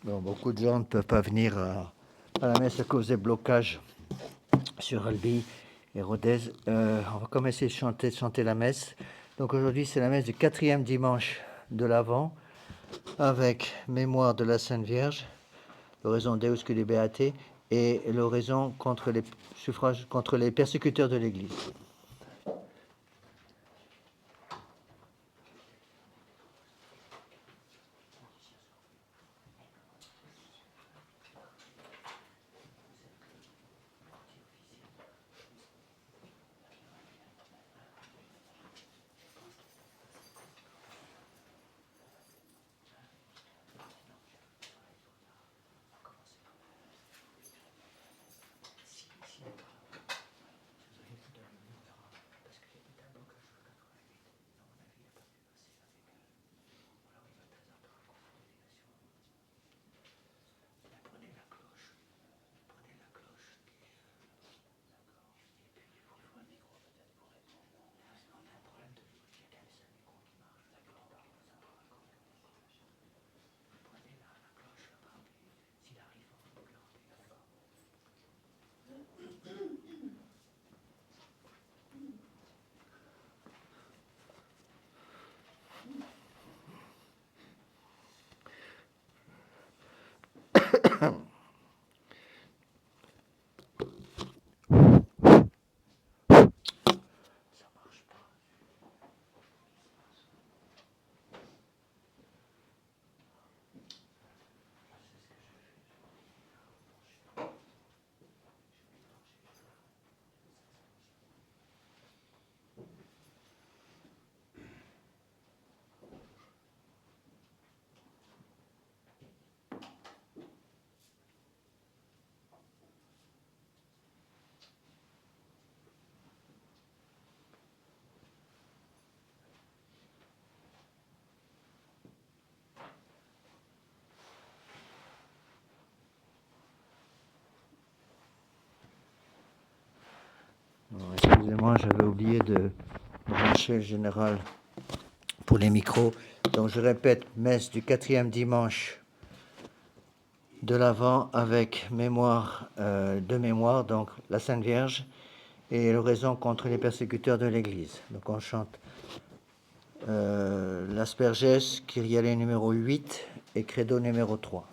Bon, beaucoup de gens ne peuvent pas venir à la messe à cause des blocages sur Albi et Rodez. On va commencer à chanter la messe. Donc aujourd'hui, c'est la messe du 4e dimanche de l'Avent avec mémoire de la Sainte Vierge, l'oraison Deus Culi Beate et l'oraison contre les suffrages, contre les persécuteurs de l'Église. Excusez-moi, j'avais oublié de brancher le général pour les micros. Donc je répète, messe du 4e dimanche de l'Avent avec mémoire de mémoire, donc la Sainte Vierge et l'oraison contre les persécuteurs de l'Église. Donc on chante l'Asperges, Kyrie numéro 8 et Credo numéro 3.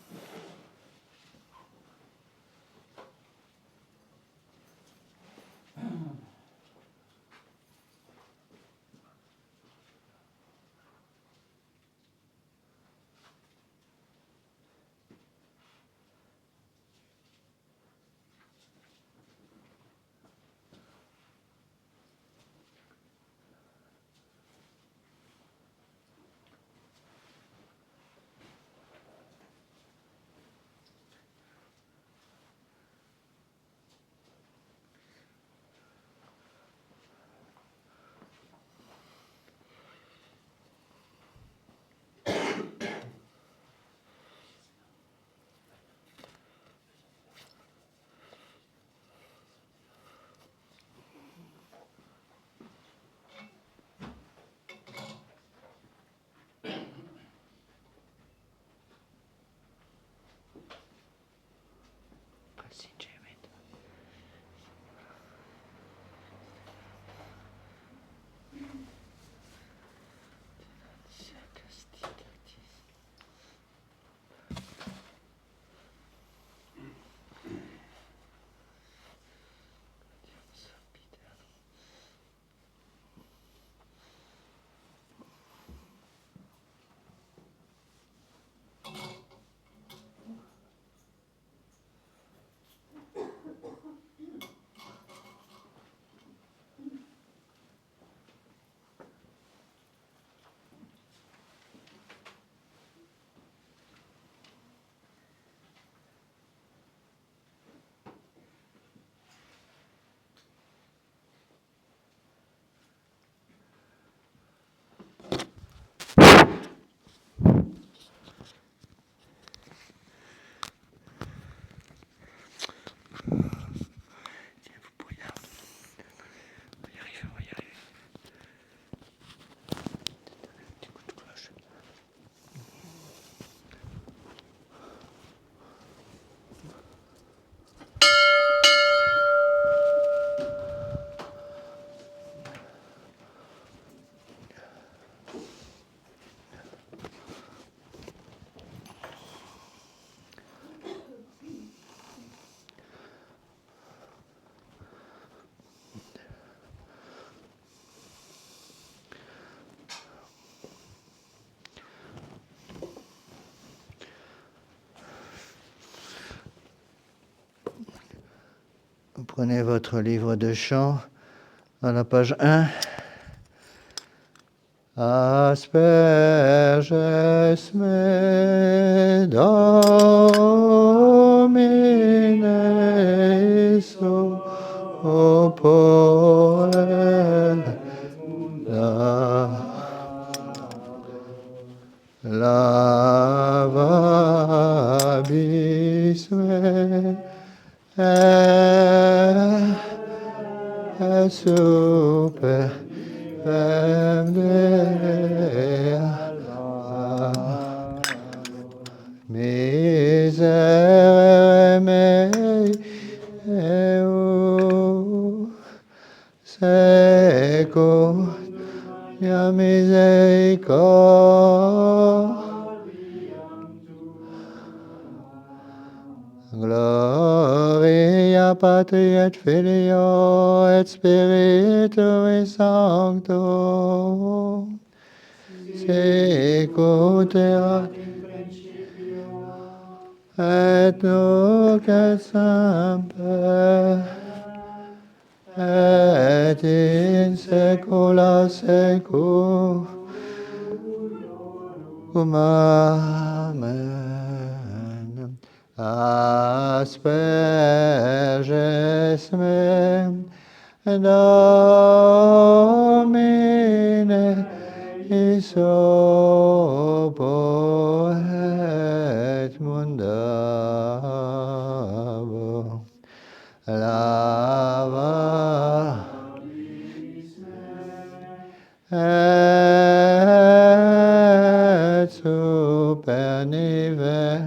Prenez votre livre de chant à la page 1. Asperges me Domine sopore lavabis me super Miserere mei secunia misericordia Gloria Patri et Filio et Spiritui Sancto sicut erat et nunc et semper et in saecula saeculorum. Amen. Asperges me Domine isopo et mundabo lava et super nive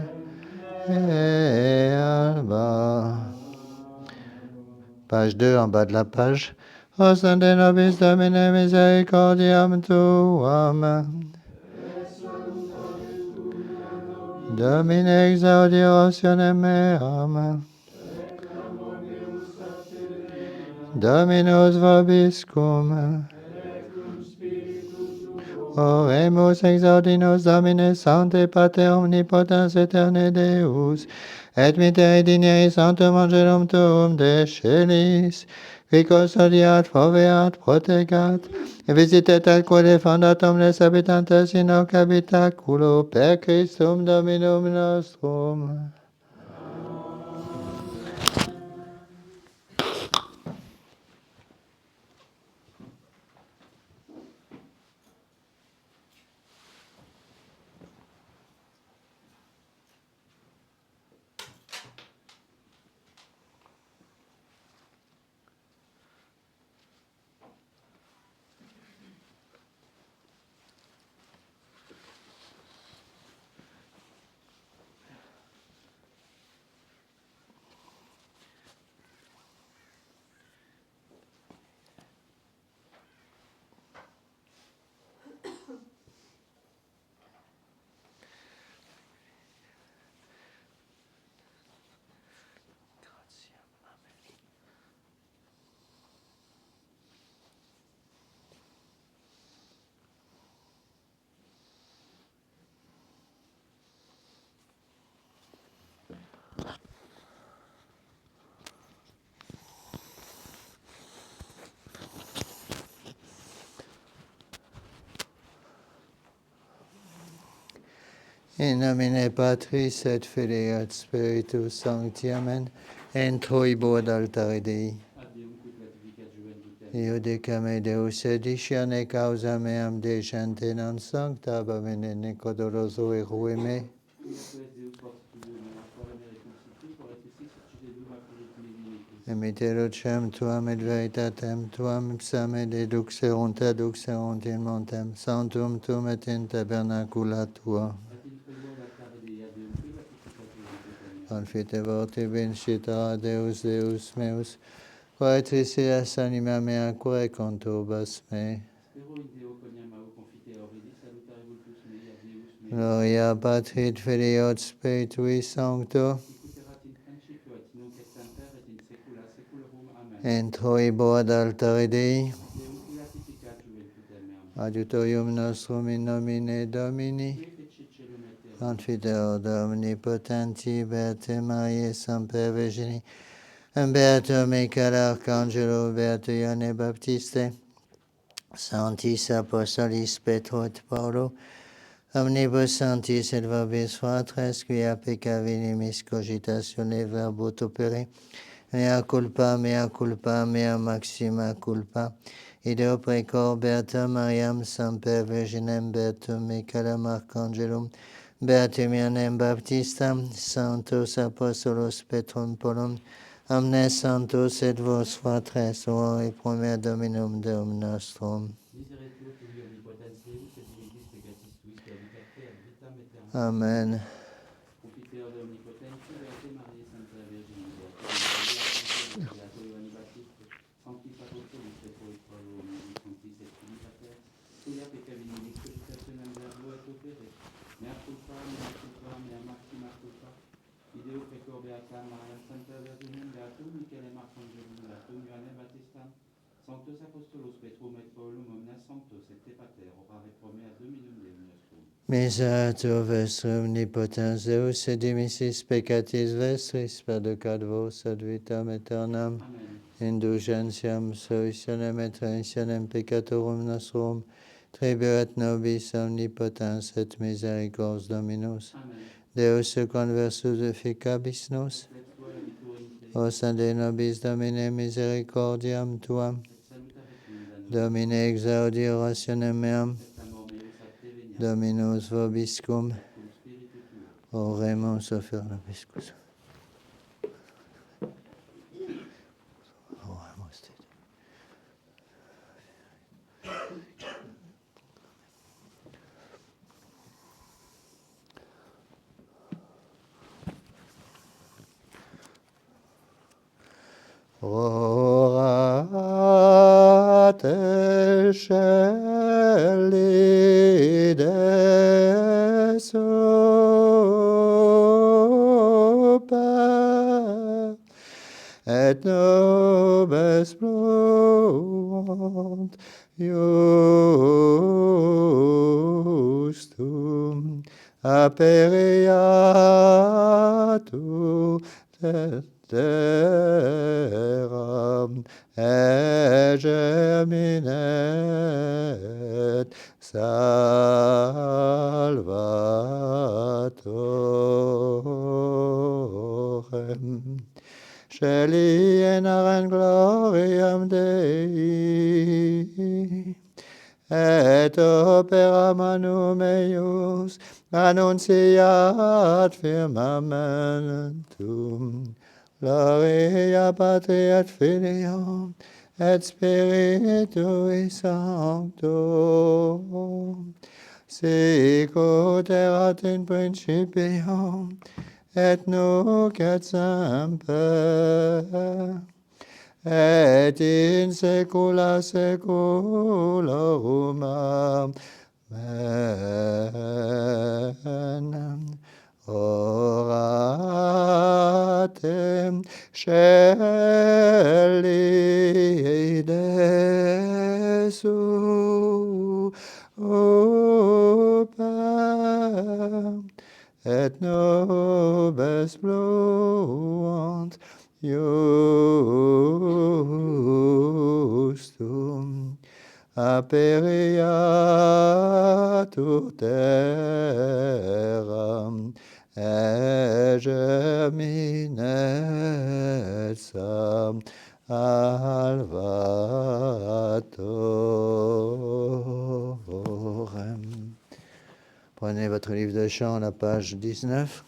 et alba. Page 2 en bas de la page. O Sancte nobis Domine misericordiam tuam. Domine exaudi orationem meam. Dominus vobiscum. Oremus exaudinus Domine Sancte Pater omnipotens aeterne Deus, et mitere digneris sanctum angelum tuum de celis, qui custodiat, foveat, protegat, visitet atque defendat omnes habitantes in hoc habitaculo, per Christum Dominum nostrum. In nomine Patris et Filii et Spiritus Sancti. Amen. Entro ibo ad altare Dei. Io decame Deus edicione causa meam decente non sancta bavene necodoroso erue me. Emitero cem tuam et veritatem tuam ipsam et eduxerunt in montem sanctum tuum et in tabernacula tua. Confite vorti vincita Deus Deus meus, quaetrisias anima mea quae conturbas me. Gloria Patri et Filio et Spiritui Sancto. Entro ibo ad altare Dei. Adiutorium nostrum in nomine Domini. Confiteor Omnipotenti, Beate Mariae, Semper Virgini, Beato Michele Arcangelo, Beato Ioanne Baptiste, Sanctis Apostolis Petro et Paulo, omnibus sanctis et vobis fratres, quia peccavinimis cogitatione verbut opere, mea culpa, mea maxima culpa. Ideo precor Beata Mariam Semper Virginem Beatum Michaelem Archangelum, Beatum Ioannem Baptistam, Sanctos Apostolos Petrum Paulum, omnes sanctos et vos fratres, ora et promea Dominum Deum nostrum. Amen. Sanctos Apostolos Petrum et Paulum omnes sanctos et te pater, ora et promea Dominum Deum nostrum. Miserator vestrum omnipotens Deus et dimissis peccatis vestris perducat vos ad vitam aeternam. Amen. Indulgentiam solutionem et remissionem peccatorum nostrum, tribuat nobis omnipotens et misericordias Dominus. Amen. Deus conversus efficabis nos, Lex tua labitur in te, os ade nobis Domine misericordiam tuam. et saluta requiem da nobis, Domine exaudi orationem meam, et amor meus ad te veniam, Dominus vobiscum. et cum spiritu tuo. Oremus offer nobiscus. Oremus te. Orate scelides super, et nobis pluant justum aperiatur terram, et germinet salvatorem. Sceli in gloriam Dei, et opera manum eius annunciat firmamentum. Gloria Patri et Filio et Spiritui Sancto, sicut erat in principio, et nunc et semper, et in saecula saeculorum. Amen. Orate scelides super, et nobis pluant justum aperiatur terram, et germinet salvatorem. Prenez votre livre de chant à la page 19.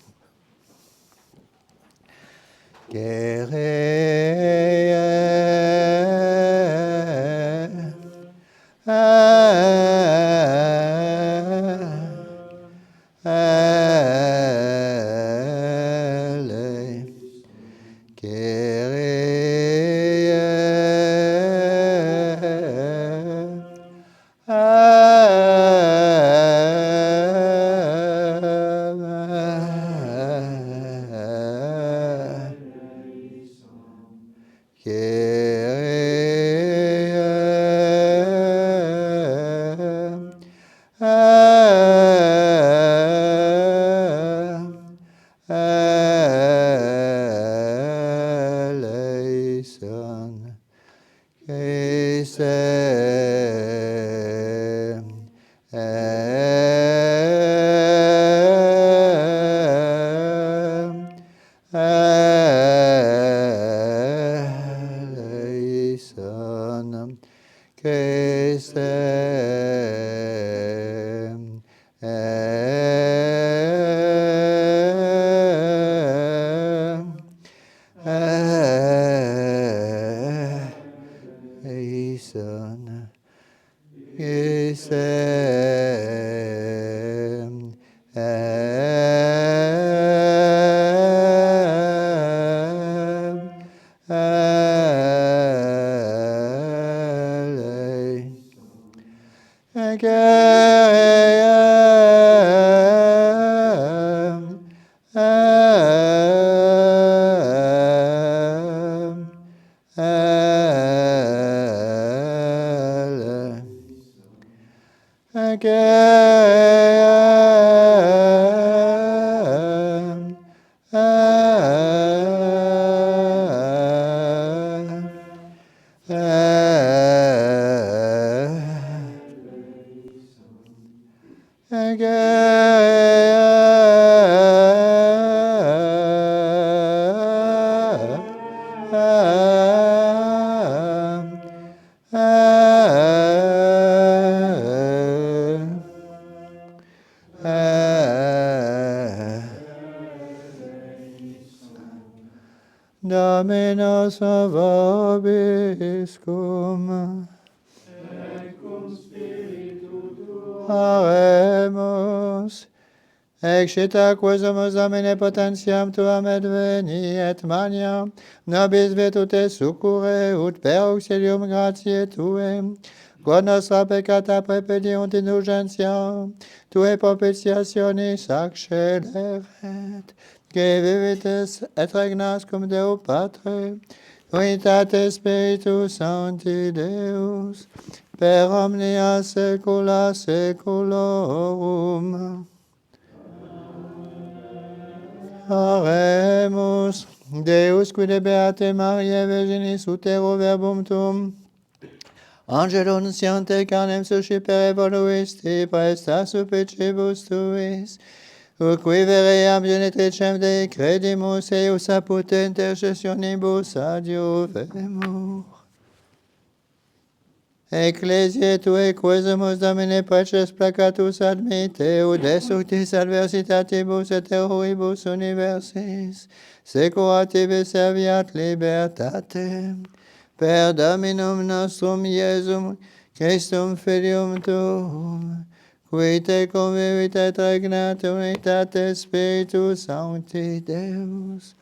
Dominus vobiscum. Oremus. Excita quosumus Domine potentiam tuam adveni et maniam, nobis virtute succurre ut per auxilium gratiae tuae, quod nostra peccata prepediunt indulgentiam, tuae propitiationis acceleret, que vivites et regnas cum Deo Patre, unitate Spiritus Sancti Deus, per omnia saecula saeculorum. Oremus, Deus qui de Beate Mariae Virginis utero verbum tuum, Angelo nunciante carnem suscipere voluisti, praesta supplicibus tuis, qui veream genetricem Dei credimus, eius apud intercessionibus adiuvemur. Ecclesiae tuae quesumus Domine preces placatus admite, ut desuctis adversitatibus et terroribus universis, securativi serviat libertate, per Dominum nostrum Iesum Christum Filium tuum, qui te convivit et regnat unitate Spiritus Sancti Deus,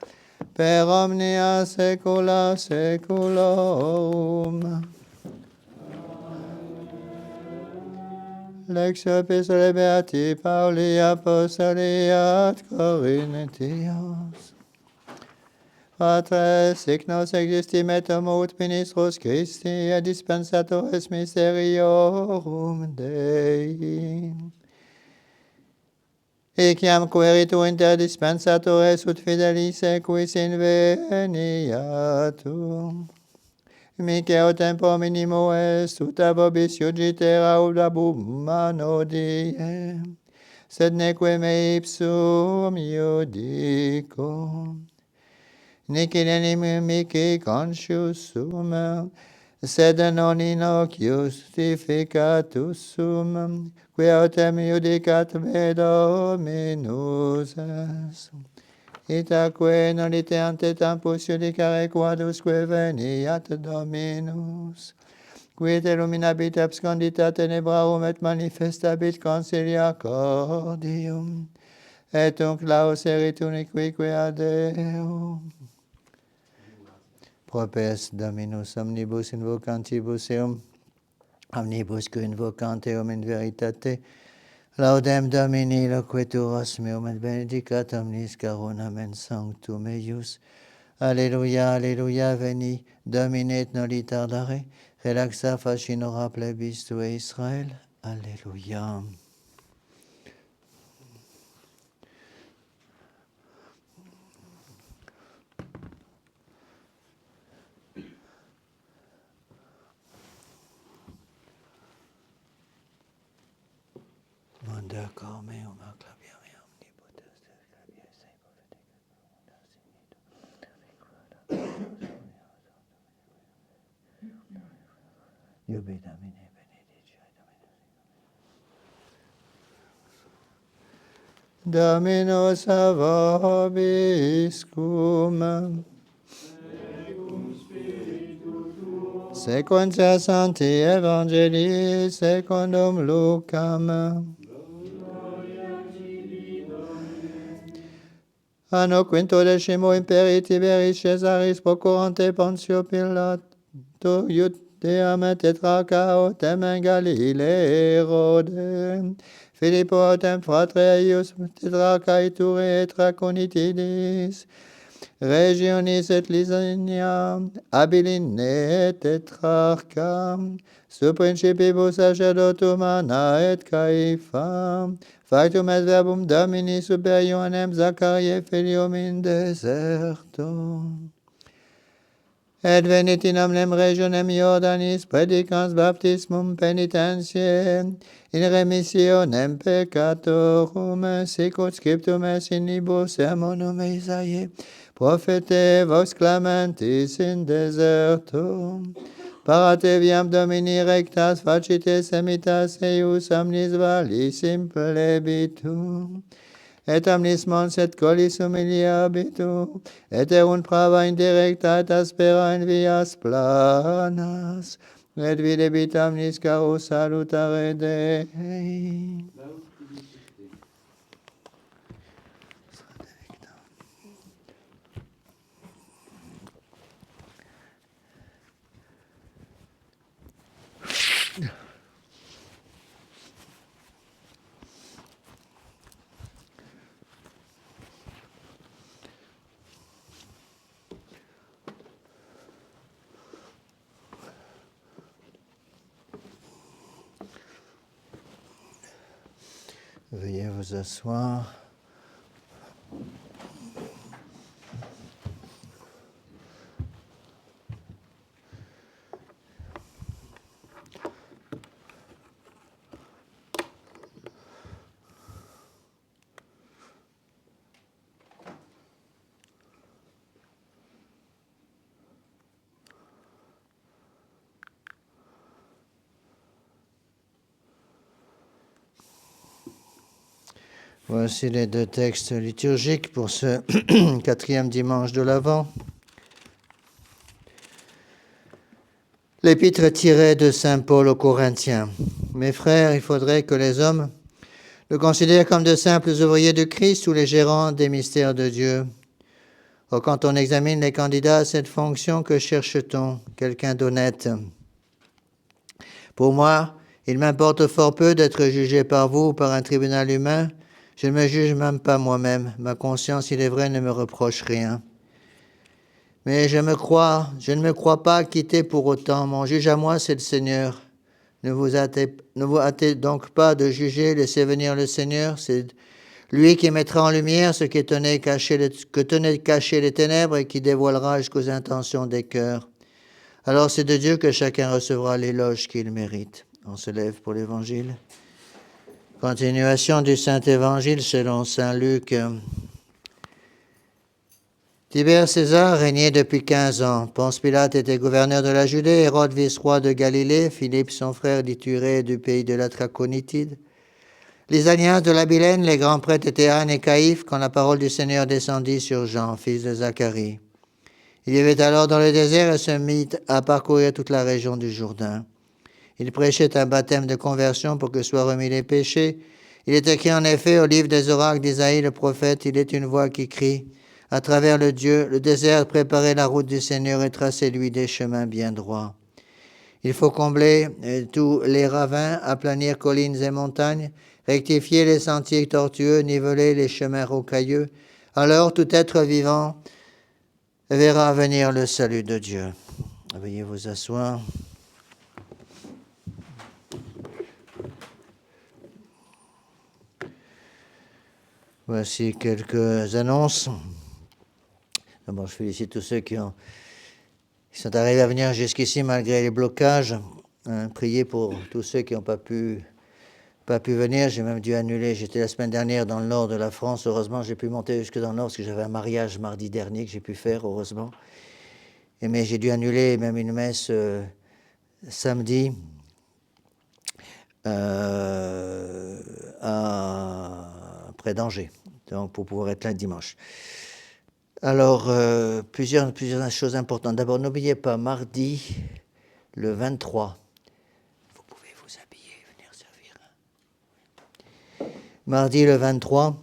per omnia saecula saeculorum. Lex epistolae Beati Pauli Apostoli ad Corinthios. Patres, sic nos existimetum ut ministros Christi et dispensatores mysteriorum Dei. Eciam queritur inter dispensatores ut fidelis equis inveniatum. Micio tempo minimo est, ut ab vobis iugitera ut ab humano die, sed neque me ipsum iudico. Nihil enim mihi conscius sum, sed non in hoc justificatus sum, qui autem iudicat me Dominus est. Itaque nolite ante tempus judicare quadusque veniat Dominus, quid illuminabit abscondita tenebrarum et manifestabit consilia cordium, et tunc laus erit uniquique ad Deo. Propes Dominus omnibus invocantibus eum, omnibus que invocant eum in veritate, laudem Domini loquitur meum et benedicat omnis caronamen sanctum eius. Alleluia, alleluia, veni, Domine et noli tardare, relaxa fascinora plebis tuae Israel. Alleluia. Manda cormeum acclaviam omnipotens Iubi Domine benedicere Dominus vobiscum. Sequentia Sancti Evangelii secundum Lucam. Anno quinto decimo imperi Tiberis Caesaris procurante Pontio Pilato Judeam et Tetrarchao temen Galilei Herode, Philippotem fratre eius tetracaeture et traconitidis, regionis et Lysania, habiline et tetrarcha, su principibus sacerdotum Anna et Caifa, factum est verbum Domini super Ioannem Zacharie filium in deserto. Et venit in omnem regionem Iordanis predicans baptismum penitentiae in remissionem peccatorum sicut scriptum est in libro sermonum Isaiae prophete vox clamentis in deserto. Parate viam Domini rectas facite semitas eius omnis valissim plebitum. Et omnis mons et collis humilia habitu, et erunt prava indirecta et aspera in vias planas, et videbit omnis caro salutare Dei. Laus publicité. Veuillez vous asseoir. Voici les deux textes liturgiques pour ce quatrième dimanche de l'Avent. L'épître tirée de saint Paul aux Corinthiens. Mes frères, il faudrait que les hommes le considèrent comme de simples ouvriers de Christ ou les gérants des mystères de Dieu. Or, quand on examine les candidats à cette fonction, que cherche-t-on? Quelqu'un d'honnête. Pour moi, il m'importe fort peu d'être jugé par vous ou par un tribunal humain. Je ne me juge même pas moi-même. Ma conscience, il est vrai, ne me reproche rien. Mais je ne me crois pas acquitté pour autant. Mon juge à moi, c'est le Seigneur. Ne vous hâtez donc pas de juger, laissez venir le Seigneur. C'est lui qui mettra en lumière ce que tenaient caché les ténèbres et qui dévoilera jusqu'aux intentions des cœurs. Alors c'est de Dieu que chacun recevra l'éloge qu'il mérite. On se lève pour l'Évangile. Continuation du Saint-Évangile selon saint Luc. Tibère César régnait depuis 15 ans. Ponce Pilate était gouverneur de la Judée, Hérode vice-roi de Galilée, Philippe son frère d'Ituréie du pays de la Traconitide. Les alliances de la Bilène, les grands prêtres étaient Anne et Caïphe quand la parole du Seigneur descendit sur Jean, fils de Zacharie. Il vivait alors dans le désert et se mit à parcourir toute la région du Jourdain. Il prêchait un baptême de conversion pour que soient remis les péchés. Il est écrit en effet au livre des oracles d'Isaïe le prophète, il est une voix qui crie « À travers le désert, préparez la route du Seigneur et tracez-lui des chemins bien droits. » Il faut combler tous les ravins, aplanir collines et montagnes, rectifier les sentiers tortueux, niveler les chemins rocailleux. Alors tout être vivant verra venir le salut de Dieu. Veuillez vous asseoir. Voici quelques annonces. D'abord, je félicite tous ceux qui sont arrivés à venir jusqu'ici malgré les blocages. Priez pour tous ceux qui n'ont pas pu venir. J'ai même dû annuler. J'étais la semaine dernière dans le nord de la France. Heureusement, j'ai pu monter jusque dans le nord parce que j'avais un mariage mardi dernier que j'ai pu faire, heureusement. Mais j'ai dû annuler même une messe samedi près d'Angers, donc pour pouvoir être là dimanche. Alors, plusieurs choses importantes. D'abord, n'oubliez pas, mardi, le 23, vous pouvez vous habiller et venir servir. Mardi, le 23,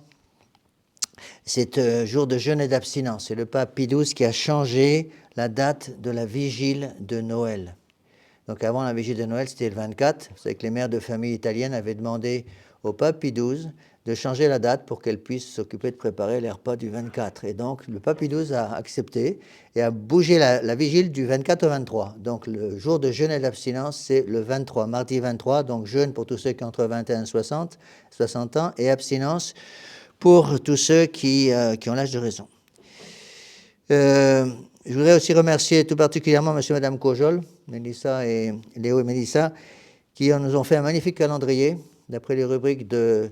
c'est jour de jeûne et d'abstinence. C'est le pape Pie XII qui a changé la date de la vigile de Noël. Donc avant la vigile de Noël, c'était le 24. Vous savez que les mères de famille italiennes avaient demandé au pape Pie XII de changer la date pour qu'elle puisse s'occuper de préparer les repas du 24. Et donc, le pape Pie XII a accepté et a bougé la vigile du 24 au 23. Donc, le jour de jeûne et d'abstinence, c'est le 23, mardi 23. Donc, jeûne pour tous ceux qui ont entre 21 et 60 ans, et abstinence pour tous ceux qui ont l'âge de raison. Je voudrais aussi remercier tout particulièrement M. et Mme Cojol, Mélissa et Léo et Mélissa, qui nous ont fait un magnifique calendrier d'après les rubriques de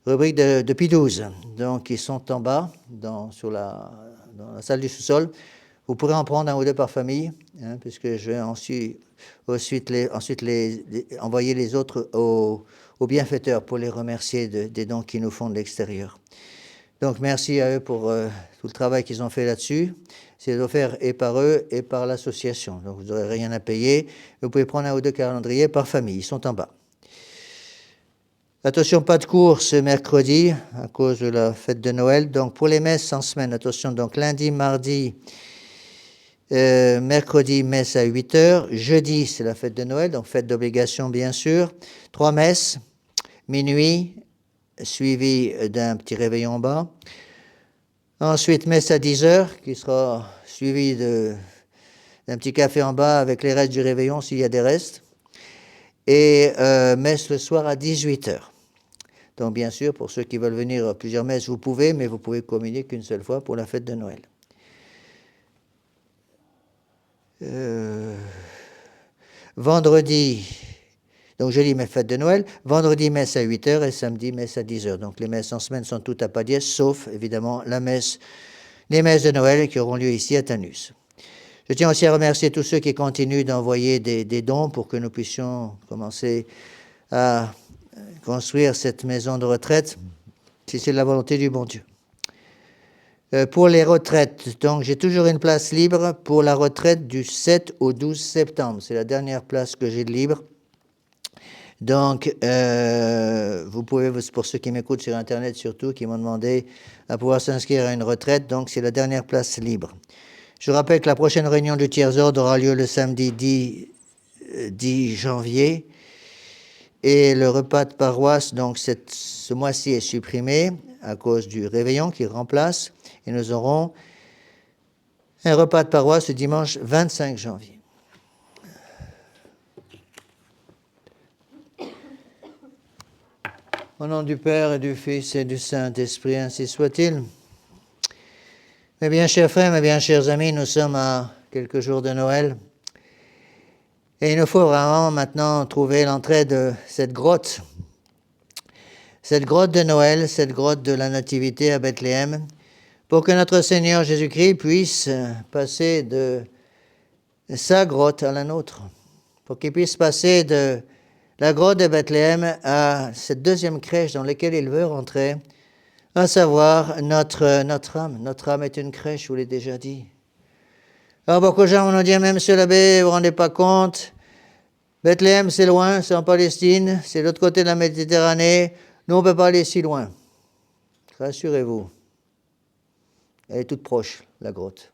Pie XII. Donc, ils sont en bas, dans la salle du sous-sol. Vous pourrez en prendre un ou deux par famille, puisque je vais ensuite envoyer les autres aux bienfaiteurs pour les remercier des dons qu'ils nous font de l'extérieur. Donc, merci à eux pour tout le travail qu'ils ont fait là-dessus. C'est offert et par eux et par l'association. Donc, vous n'aurez rien à payer. Vous pouvez prendre un ou deux calendriers par famille. Ils sont en bas. Attention, pas de cours ce mercredi à cause de la fête de Noël. Donc, pour les messes en semaine, attention, donc lundi, mardi, mercredi, messe à 8h. Jeudi, c'est la fête de Noël, donc fête d'obligation, bien sûr. 3 messes, minuit, suivi d'un petit réveillon en bas. Ensuite, messe à 10h, qui sera suivi d'un petit café en bas avec les restes du réveillon, s'il y a des restes. Et messe le soir à 18h. Donc, bien sûr, pour ceux qui veulent venir à plusieurs messes, vous pouvez, mais vous pouvez communier qu'une seule fois pour la fête de Noël. Vendredi, donc jeudi, fête de Noël. Vendredi, messe à 8h et samedi, messe à 10h. Donc, les messes en semaine sont toutes à pas dièse, sauf, évidemment, les messes de Noël qui auront lieu ici à Tanus. Je tiens aussi à remercier tous ceux qui continuent d'envoyer des dons pour que nous puissions commencer à construire cette maison de retraite, si c'est la volonté du bon Dieu. Pour les retraites, donc j'ai toujours une place libre pour la retraite du 7 au 12 septembre. C'est la dernière place que j'ai de libre. Donc, vous pouvez, pour ceux qui m'écoutent sur Internet surtout, qui m'ont demandé à pouvoir s'inscrire à une retraite, donc c'est la dernière place libre. Je rappelle que la prochaine réunion du tiers-ordre aura lieu le samedi 10 janvier. Et le repas de paroisse, donc ce mois-ci est supprimé à cause du réveillon qui remplace. Et nous aurons un repas de paroisse le dimanche 25 janvier. Au nom du Père et du Fils et du Saint-Esprit, ainsi soit-il. Mes bien chers frères, mes bien chers amis, nous sommes à quelques jours de Noël. Et il nous faut vraiment maintenant trouver l'entrée de cette grotte de Noël, cette grotte de la Nativité à Bethléem, pour que notre Seigneur Jésus-Christ puisse passer de sa grotte à la nôtre, pour qu'il puisse passer de la grotte de Bethléem à cette deuxième crèche dans laquelle il veut rentrer, à savoir notre âme. Notre âme est une crèche, je vous l'ai déjà dit. Alors beaucoup de gens vont nous dire, même Monsieur l'abbé, vous ne vous rendez pas compte, Bethléem c'est loin, c'est en Palestine, c'est de l'autre côté de la Méditerranée, nous on ne peut pas aller si loin. Rassurez-vous, elle est toute proche, la grotte.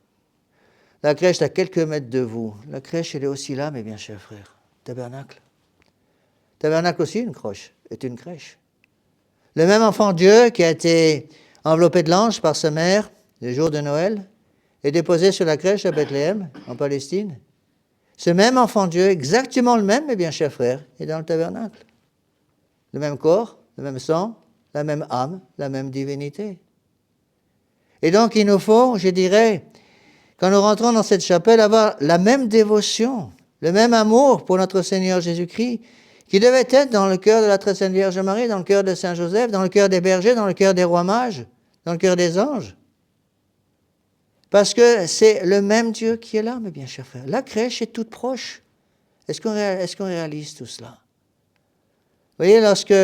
La crèche est à quelques mètres de vous. La crèche, elle est aussi là, mes bien chers frères. Tabernacle. Tabernacle aussi, est une crèche. Le même enfant Dieu qui a été enveloppé de l'ange par sa mère le jour de Noël est déposé sur la crèche à Bethléem, en Palestine. Ce même enfant Dieu, exactement le même, mes bien chers frères, est dans le tabernacle. Le même corps, le même sang, la même âme, la même divinité. Et donc, il nous faut, je dirais, quand nous rentrons dans cette chapelle, avoir la même dévotion, le même amour pour notre Seigneur Jésus-Christ, qui devait être dans le cœur de la très sainte Vierge Marie, dans le cœur de Saint Joseph, dans le cœur des bergers, dans le cœur des rois mages, dans le cœur des anges. Parce que c'est le même Dieu qui est là, mes bien chers frères. La crèche est toute proche. Est-ce qu'on réalise tout cela? Vous voyez, lorsque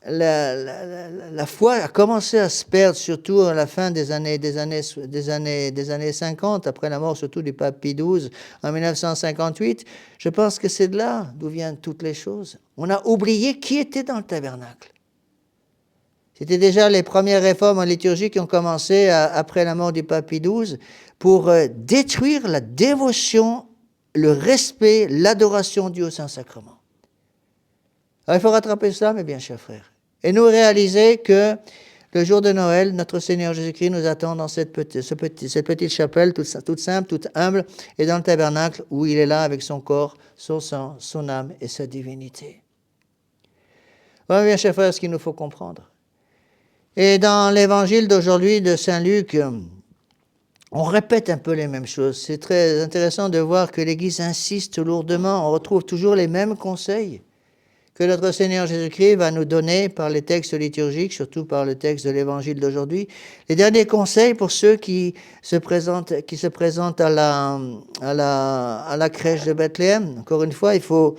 la foi a commencé à se perdre, surtout à la fin des années 50, après la mort surtout du pape Pie XII en 1958, je pense que c'est de là d'où viennent toutes les choses. On a oublié qui était dans le tabernacle. C'était déjà les premières réformes en liturgie qui ont commencé après la mort du pape Pie XII pour détruire la dévotion, le respect, l'adoration due au Saint-Sacrement. Alors il faut rattraper ça, mes bien chers frères. Et nous réaliser que le jour de Noël, notre Seigneur Jésus-Christ nous attend dans cette petite chapelle, toute simple, toute humble, et dans le tabernacle où il est là avec son corps, son sang, son âme et sa divinité. Voilà bien, chers frères, ce qu'il nous faut comprendre. Et dans l'évangile d'aujourd'hui de Saint Luc, on répète un peu les mêmes choses. C'est très intéressant de voir que l'Église insiste lourdement. On retrouve toujours les mêmes conseils que notre Seigneur Jésus-Christ va nous donner par les textes liturgiques, surtout par le texte de l'Évangile d'aujourd'hui. Les derniers conseils pour ceux qui se présentent à la crèche de Bethléem. Encore une fois, il faut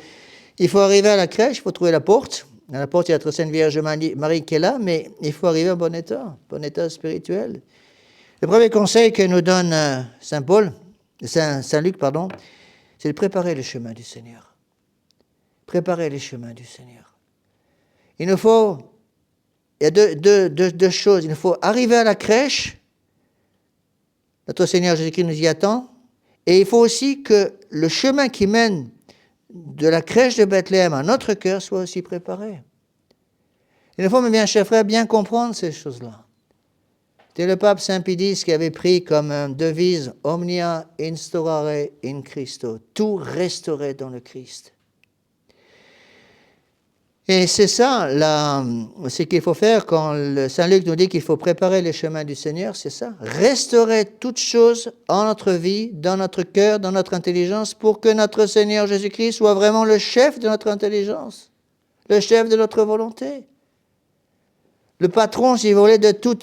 arriver à la crèche, il faut trouver la porte. À la porte, il y a notre Sainte Vierge Marie qui est là, mais il faut arriver en bon état spirituel. Le premier conseil que nous donne Saint Luc, c'est de préparer le chemin du Seigneur. Préparer les chemins du Seigneur. Il y a deux choses. Il nous faut arriver à la crèche. Notre Seigneur Jésus-Christ nous y attend. Et il faut aussi que le chemin qui mène de la crèche de Bethléem à notre cœur soit aussi préparé. Il nous faut, mes bien chers frères, bien comprendre ces choses-là. C'était le pape Saint Pie X qui avait pris comme devise « Omnia instaurare in Christo » « Tout restaurer dans le Christ ». Et c'est ça, ce qu'il faut faire quand Saint Luc nous dit qu'il faut préparer les chemins du Seigneur, c'est ça. Restaurer toutes choses en notre vie, dans notre cœur, dans notre intelligence, pour que notre Seigneur Jésus-Christ soit vraiment le chef de notre intelligence, le chef de notre volonté. Le patron, si vous voulez, de tout,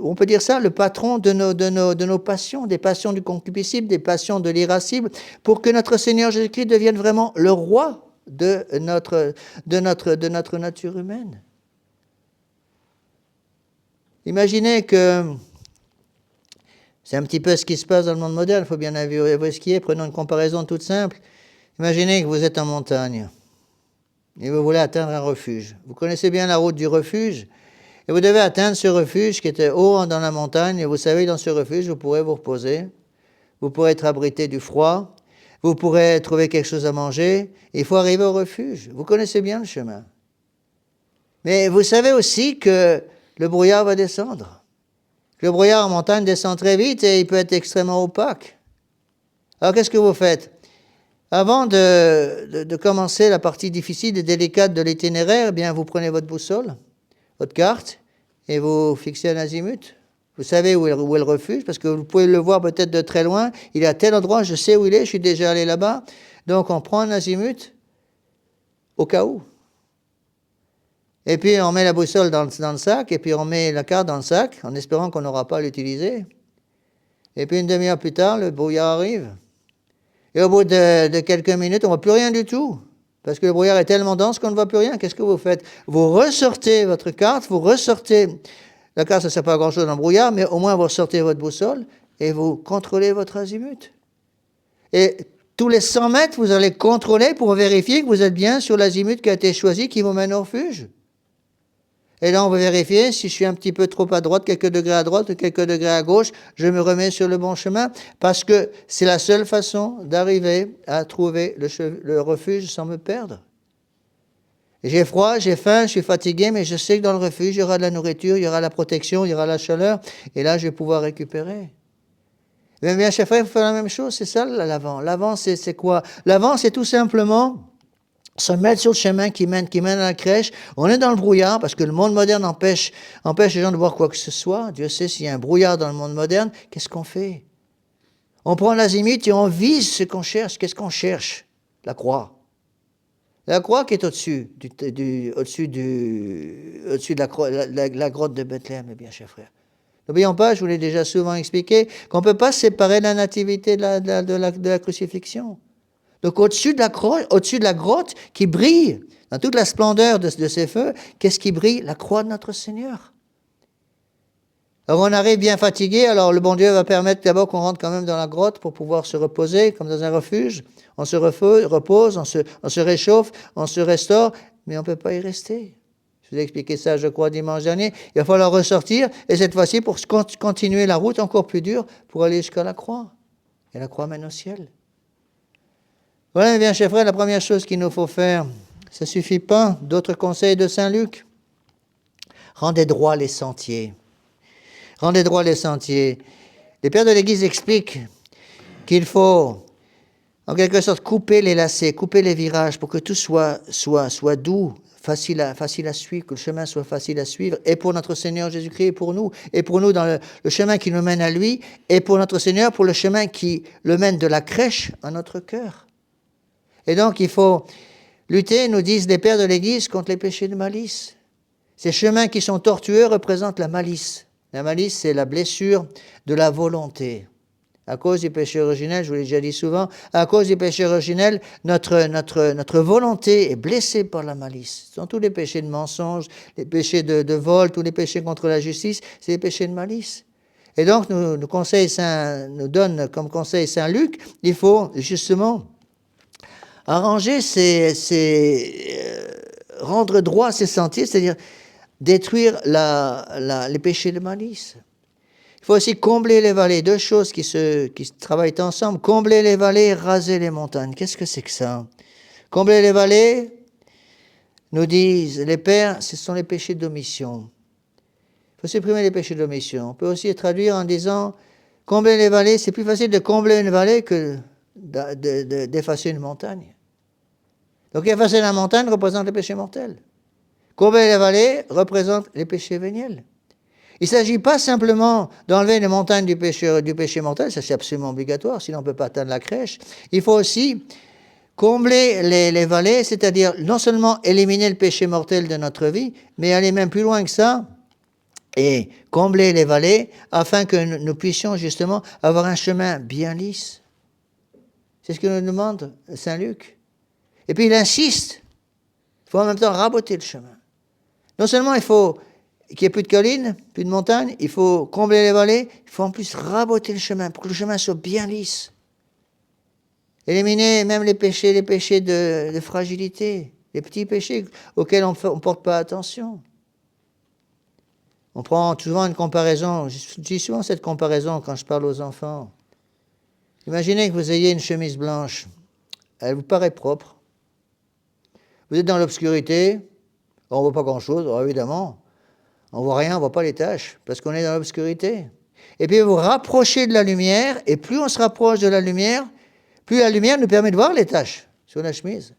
on peut dire ça, le patron de nos passions, des passions du concupiscible, des passions de l'irascible, pour que notre Seigneur Jésus-Christ devienne vraiment le roi de notre nature humaine. Imaginez que c'est un petit peu ce qui se passe dans le monde moderne, il faut bien avouer ce qui est. Prenons une comparaison toute simple. Imaginez que vous êtes en montagne et vous voulez atteindre un refuge. Vous connaissez bien la route du refuge et vous devez atteindre ce refuge qui était haut dans la montagne et vous savez, dans ce refuge, vous pourrez vous reposer, vous pourrez être abrité du froid, vous pourrez trouver quelque chose à manger. Il faut arriver au refuge. Vous connaissez bien le chemin. Mais vous savez aussi que le brouillard va descendre. Le brouillard en montagne descend très vite et il peut être extrêmement opaque. Alors qu'est-ce que vous faites? Avant de commencer la partie difficile et délicate de l'itinéraire, eh bien vous prenez votre boussole, votre carte, et vous fixez un azimut. Vous savez où est le refuge, parce que vous pouvez le voir peut-être de très loin. Il est à tel endroit, je sais où il est, je suis déjà allé là-bas. Donc on prend un azimut au cas où. Et puis on met la boussole dans le sac, et puis on met la carte dans le sac, en espérant qu'on n'aura pas à l'utiliser. Et puis une demi-heure plus tard, le brouillard arrive. Et au bout de quelques minutes, on ne voit plus rien du tout. Parce que le brouillard est tellement dense qu'on ne voit plus rien. Qu'est-ce que vous faites? Vous ressortez votre carte, vous ressortez... La carte, ça ne sert pas à grand-chose dans le brouillard, mais au moins vous ressortez votre boussole et vous contrôlez votre azimut. Et tous les 100 mètres, vous allez contrôler pour vérifier que vous êtes bien sur l'azimut qui a été choisi, qui vous mène au refuge. Et là, on va vérifier si je suis un petit peu trop à droite, quelques degrés à droite ou quelques degrés à gauche, je me remets sur le bon chemin, parce que c'est la seule façon d'arriver à trouver le refuge sans me perdre. J'ai froid, j'ai faim, je suis fatigué, mais je sais que dans le refuge, il y aura de la nourriture, il y aura la protection, il y aura la chaleur, et là, je vais pouvoir récupérer. Mais bien, chers frères, il faut faire la même chose, c'est ça l'avant. L'avant, c'est quoi? L'avant, c'est tout simplement se mettre sur le chemin qui mène à la crèche. On est dans le brouillard, parce que le monde moderne empêche les gens de voir quoi que ce soit. Dieu sait s'il y a un brouillard dans le monde moderne, qu'est-ce qu'on fait? On prend l'azimut et on vise ce qu'on cherche. Qu'est-ce qu'on cherche? La croix. La croix qui est au-dessus de la grotte de Bethléem, mes bien chers frères. N'oublions pas, je vous l'ai déjà souvent expliqué, qu'on ne peut pas séparer la nativité de la crucifixion. Donc au-dessus de la grotte qui brille, dans toute la splendeur de ces feux, qu'est-ce qui brille? La croix de notre Seigneur. Alors on arrive bien fatigué, alors le bon Dieu va permettre d'abord qu'on rentre quand même dans la grotte pour pouvoir se reposer, comme dans un refuge. On se repose, on se réchauffe, on se restaure, mais on ne peut pas y rester. Je vous ai expliqué ça, je crois, dimanche dernier. Il va falloir ressortir, et cette fois-ci, pour continuer la route encore plus dure, pour aller jusqu'à la croix. Et la croix mène au ciel. Voilà, bien, chers frères, la première chose qu'il nous faut faire Ça ne suffit pas. D'autres conseils de Saint Luc? Rendez droit les sentiers. Rendez droit les sentiers. Les pères de l'Église expliquent qu'il faut, en quelque sorte, couper les lacets, couper les virages pour que tout soit doux, facile à suivre, que le chemin soit facile à suivre, et pour notre Seigneur Jésus-Christ, et pour nous dans le chemin qui nous mène à lui, et pour notre Seigneur, pour le chemin qui le mène de la crèche à notre cœur. Et donc, il faut lutter, nous disent les pères de l'Église, contre les péchés de malice. Ces chemins qui sont tortueux représentent la malice. La malice, c'est la blessure de la volonté. À cause du péché originel, je vous l'ai déjà dit souvent, à cause du péché originel, notre volonté est blessée par la malice. Ce sont tous les péchés de mensonge, les péchés de vol, tous les péchés contre la justice, c'est les péchés de malice. Et donc, nous donne comme conseil Saint Luc, il faut justement arranger rendre droit ces sentiers, c'est-à-dire détruire les péchés de malice. Il faut aussi combler les vallées. Deux choses qui travaillent ensemble. Combler les vallées, raser les montagnes. Qu'est-ce que c'est que ça? Combler les vallées, nous disent les pères, ce sont les péchés d'omission. Il faut supprimer les péchés d'omission. On peut aussi traduire en disant, combler les vallées, c'est plus facile de combler une vallée que d'effacer une montagne. Donc effacer la montagne représente le péché mortel. Combler les vallées représente les péchés véniels. Il ne s'agit pas simplement d'enlever les montagnes du péché mortel, ça c'est absolument obligatoire, sinon on ne peut pas atteindre la crèche. Il faut aussi combler les vallées, c'est-à-dire non seulement éliminer le péché mortel de notre vie, mais aller même plus loin que ça et combler les vallées afin que nous puissions justement avoir un chemin bien lisse. C'est ce que nous demande Saint Luc. Et puis il insiste, il faut en même temps raboter le chemin. Non seulement il faut qu'il n'y ait plus de collines, plus de montagnes, il faut combler les vallées, il faut en plus raboter le chemin pour que le chemin soit bien lisse. Éliminer même les péchés de fragilité, les petits péchés auxquels on ne porte pas attention. On prend souvent une comparaison, je dis souvent cette comparaison quand je parle aux enfants. Imaginez que vous ayez une chemise blanche, elle vous paraît propre. Vous êtes dans l'obscurité, on ne voit pas grand-chose, évidemment. On ne voit rien, on ne voit pas les taches, parce qu'on est dans l'obscurité. Et puis vous rapprochez de la lumière, et plus on se rapproche de la lumière, plus la lumière nous permet de voir les taches sur la chemise.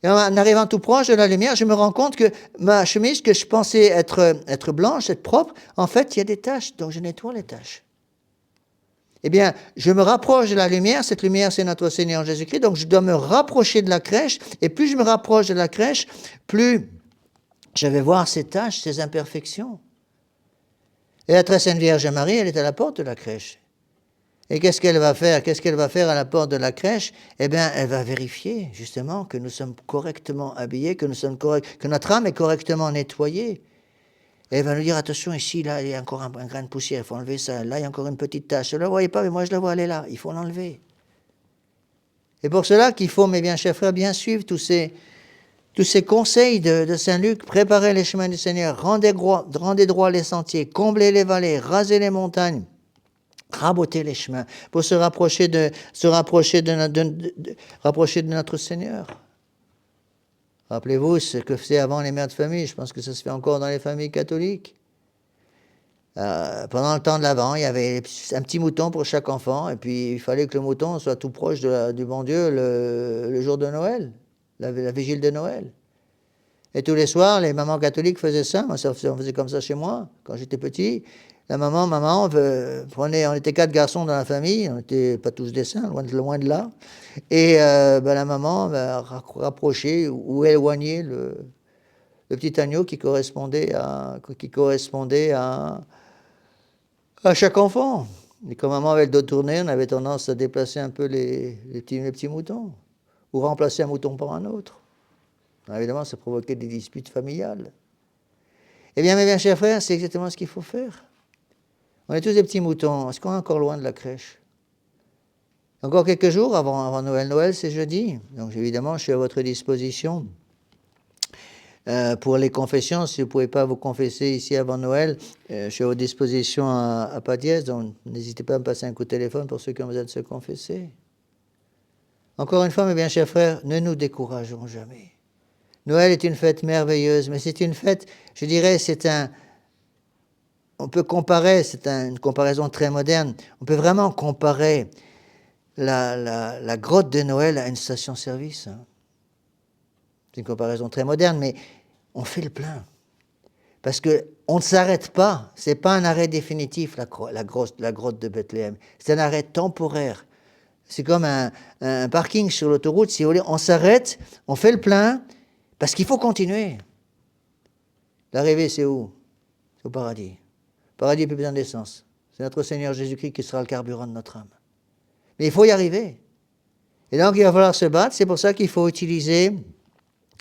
Et en arrivant tout proche de la lumière, je me rends compte que ma chemise, que je pensais être blanche, être propre, en fait, il y a des taches, donc je nettoie les taches. Eh bien, je me rapproche de la lumière, cette lumière, c'est notre Seigneur Jésus-Christ, donc je dois me rapprocher de la crèche, et plus je me rapproche de la crèche, plus je vais voir ces taches, ces imperfections. Et la très sainte Vierge Marie, elle est à la porte de la crèche. Et qu'est-ce qu'elle va faire? Qu'est-ce qu'elle va faire à la porte de la crèche? Eh bien, elle va vérifier, justement, que nous sommes correctement habillés, que notre âme est correctement nettoyée. Et elle va nous dire, attention, ici, là, il y a encore un grain de poussière, il faut enlever ça. Là, il y a encore une petite tache. Vous ne la voyez pas, mais moi, je la vois, elle est là. Il faut l'enlever. Et pour cela qu'il faut, mes bien chers frères, bien suivre tous ces conseils de Saint Luc, préparer les chemins du Seigneur, rendez droit les sentiers, combler les vallées, raser les montagnes, raboter les chemins, pour se rapprocher de notre Seigneur. Rappelez-vous ce que faisaient avant les mères de famille, je pense que ça se fait encore dans les familles catholiques. Pendant le temps de l'Avent, il y avait un petit mouton pour chaque enfant, et puis il fallait que le mouton soit tout proche du bon Dieu le jour de Noël, la vigile de Noël. Et tous les soirs, les mamans catholiques faisaient ça. Moi, on faisait comme ça chez moi, quand j'étais petit. La maman, on était 4 garçons dans la famille, on n'était pas tous des saints, loin de là. Et la maman rapprochait ou éloignait le petit agneau qui correspondait à chaque enfant. Et quand maman avait le dos tourné, on avait tendance à déplacer un peu les petits moutons, ou remplacer un mouton par un autre. Alors, évidemment, ça provoquait des disputes familiales. Eh bien, mes bien chers frères, c'est exactement ce qu'il faut faire. On est tous des petits moutons. Est-ce qu'on est encore loin de la crèche? Encore quelques jours avant Noël. Noël, c'est jeudi. Donc, évidemment, je suis à votre disposition. Pour les confessions, si vous ne pouvez pas vous confesser ici avant Noël, je suis à votre disposition à Padiès. Donc, n'hésitez pas à me passer un coup de téléphone pour ceux qui ont besoin de se confesser. Encore une fois, mes bien chers frères, ne nous décourageons jamais. Noël est une fête merveilleuse, mais c'est une fête, je dirais, on peut comparer, une comparaison très moderne, on peut vraiment comparer la grotte de Noël à une station-service. Hein. C'est une comparaison très moderne, mais on fait le plein. Parce qu'on ne s'arrête pas, ce n'est pas un arrêt définitif, la grotte de Bethléem, c'est un arrêt temporaire. C'est comme un parking sur l'autoroute, si vous voulez, on s'arrête, on fait le plein, parce qu'il faut continuer. L'arrivée, c'est où? C'est au paradis. Le paradis n'a plus besoin d'essence. C'est notre Seigneur Jésus-Christ qui sera le carburant de notre âme. Mais il faut y arriver. Et donc, il va falloir se battre. C'est pour ça qu'il faut utiliser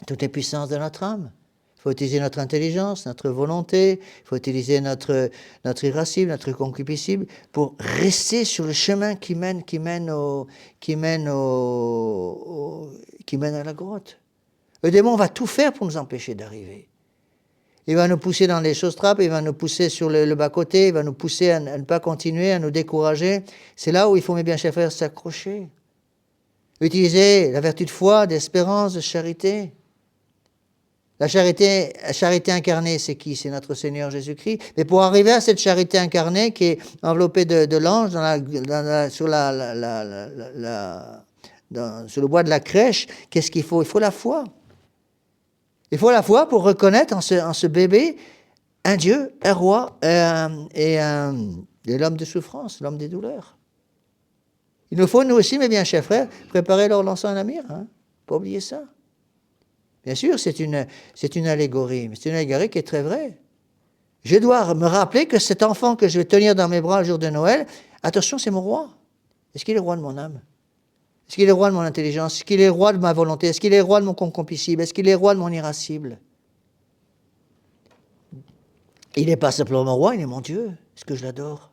toutes les puissances de notre âme. Il faut utiliser notre intelligence, notre volonté. Il faut utiliser notre irascible, notre concupiscible pour rester sur le chemin qui mène à la grotte. Le démon va tout faire pour nous empêcher d'arriver. Il va nous pousser dans les choses-trappes, il va nous pousser sur le bas-côté, il va nous pousser à ne pas continuer, à nous décourager. C'est là où il faut, mes bien chers frères, s'accrocher. Utiliser la vertu de foi, d'espérance, de charité. La charité incarnée, c'est qui? C'est notre Seigneur Jésus-Christ. Mais pour arriver à cette charité incarnée qui est enveloppée de l'ange sur le bois de la crèche, qu'est-ce qu'il faut? Il faut la foi. Il faut la foi pour reconnaître en ce bébé un Dieu, un roi et l'homme de souffrance, l'homme des douleurs. Il nous faut, nous aussi, mes bien chers frères, préparer l'encens et la myrrhe. Hein, pas oublier ça. Bien sûr, c'est une allégorie, mais c'est une allégorie qui est très vraie. Je dois me rappeler que cet enfant que je vais tenir dans mes bras le jour de Noël, attention, c'est mon roi. Est-ce qu'il est roi de mon âme? Est-ce qu'il est roi de mon intelligence? Est-ce qu'il est roi de ma volonté? Est-ce qu'il est roi de mon concupiscible? Est-ce qu'il est roi de mon irascible? Il n'est pas simplement mon roi, il est mon Dieu. Est-ce que je l'adore?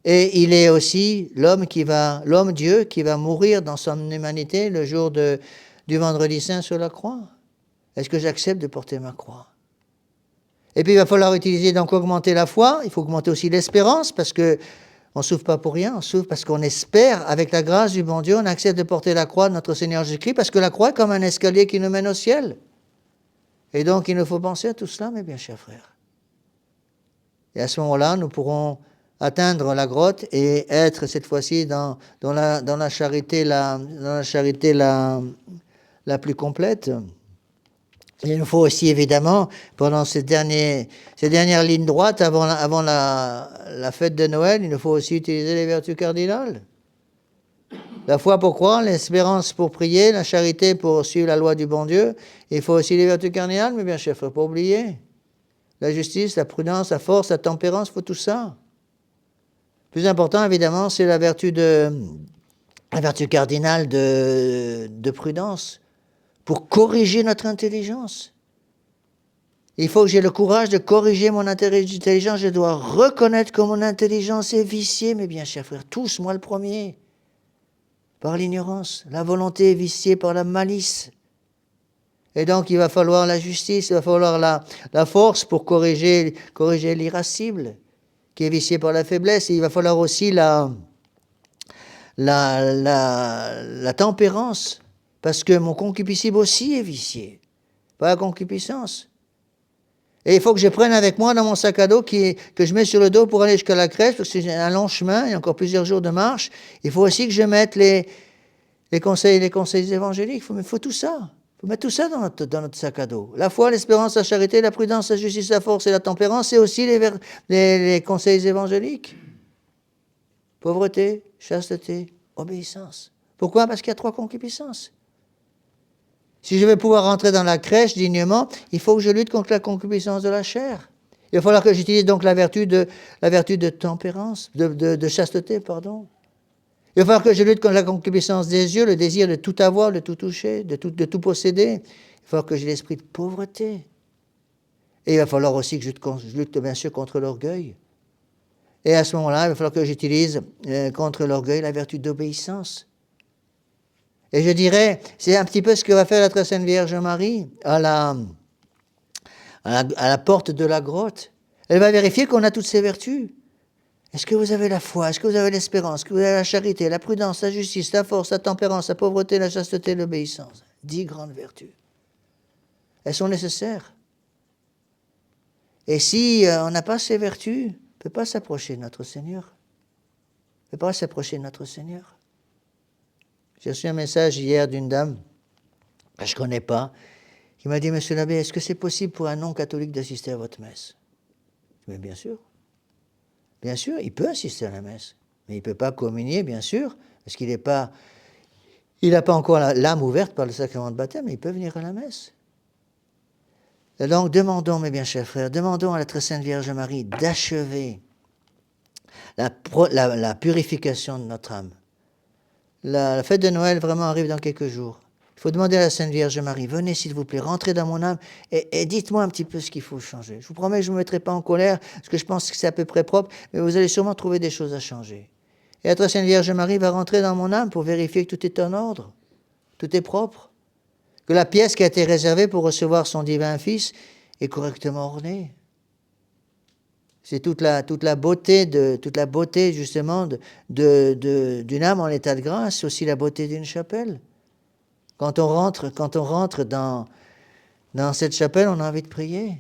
Et il est aussi l'homme-Dieu qui va mourir dans son humanité le jour du vendredi saint sur la croix. Est-ce que j'accepte de porter ma croix? Et puis il va falloir utiliser, donc augmenter la foi, il faut augmenter aussi l'espérance, parce que on ne souffre pas pour rien, on souffre parce qu'on espère, avec la grâce du bon Dieu, on accepte de porter la croix de notre Seigneur Jésus-Christ, parce que la croix est comme un escalier qui nous mène au ciel. Et donc il nous faut penser à tout cela, mes bien chers frères. Et à ce moment-là, nous pourrons atteindre la grotte et être cette fois-ci dans la charité la plus complète. Il nous faut aussi, évidemment, pendant ces dernières lignes droites, avant la fête de Noël, il nous faut aussi utiliser les vertus cardinales. La foi pour croire, l'espérance pour prier, la charité pour suivre la loi du bon Dieu. Il faut aussi les vertus cardinales, mais bien sûr, il ne faut pas oublier. La justice, la prudence, la force, la tempérance, il faut tout ça. Le plus important, évidemment, c'est la vertu cardinale de prudence, pour corriger notre intelligence. Il faut que j'ai le courage de corriger mon intelligence. Je dois reconnaître que mon intelligence est viciée, mes bien chers frères, tous, moi le premier, par l'ignorance. La volonté est viciée par la malice. Et donc, il va falloir la justice, il va falloir la force pour corriger l'irascible, qui est vicié par la faiblesse. Et il va falloir aussi la tempérance, parce que mon concupiscible aussi est vicié, pas la concupiscence. Et il faut que je prenne avec moi dans mon sac à dos que je mets sur le dos pour aller jusqu'à la crèche, parce que c'est un long chemin, il y a encore plusieurs jours de marche. Il faut aussi que je mette les conseils évangéliques. Il faut tout ça. Il faut mettre tout ça dans notre sac à dos. La foi, l'espérance, la charité, la prudence, la justice, la force et la tempérance, et aussi les conseils évangéliques. Pauvreté, chasteté, obéissance. Pourquoi? Parce qu'il y a 3 concupiscences. Si je veux pouvoir rentrer dans la crèche dignement, il faut que je lutte contre la concupiscence de la chair. Il va falloir que j'utilise donc la vertu de tempérance, de chasteté, pardon. Il va falloir que je lutte contre la concupiscence des yeux, le désir de tout avoir, de tout toucher, de tout posséder. Il va falloir que j'ai l'esprit de pauvreté. Et il va falloir aussi que je lutte bien sûr contre l'orgueil. Et à ce moment-là, il va falloir que j'utilise contre l'orgueil la vertu d'obéissance. Et je dirais, c'est un petit peu ce que va faire la très sainte Vierge Marie à la porte de la grotte. Elle va vérifier qu'on a toutes ces vertus. Est-ce que vous avez la foi? Est-ce que vous avez l'espérance? Est-ce que vous avez la charité, la prudence, la justice, la force, la tempérance, la pauvreté, la chasteté, l'obéissance? 10 grandes vertus. Elles sont nécessaires. Et si on n'a pas ces vertus, on ne peut pas s'approcher de notre Seigneur. On ne peut pas s'approcher de notre Seigneur. J'ai reçu un message hier d'une dame que je ne connais pas, qui m'a dit, Monsieur l'abbé, est-ce que c'est possible pour un non-catholique d'assister à votre messe? Mais bien sûr. Bien sûr, il peut assister à la messe. Mais il ne peut pas communier, bien sûr, parce qu'il n'a pas encore l'âme ouverte par le sacrement de baptême, mais il peut venir à la messe. Et donc, demandons, mes bien chers frères, demandons à la très sainte Vierge Marie d'achever la purification de notre âme. La fête de Noël vraiment arrive dans quelques jours. Il faut demander à la Sainte Vierge Marie, venez s'il vous plaît, rentrez dans mon âme et dites-moi un petit peu ce qu'il faut changer. Je vous promets que je ne me mettrai pas en colère, parce que je pense que c'est à peu près propre, mais vous allez sûrement trouver des choses à changer. Et la très Sainte Vierge Marie va rentrer dans mon âme pour vérifier que tout est en ordre, tout est propre, que la pièce qui a été réservée pour recevoir son divin Fils est correctement ornée. C'est toute la beauté justement d'une âme en état de grâce, c'est aussi la beauté d'une chapelle. Quand on rentre dans cette chapelle, on a envie de prier.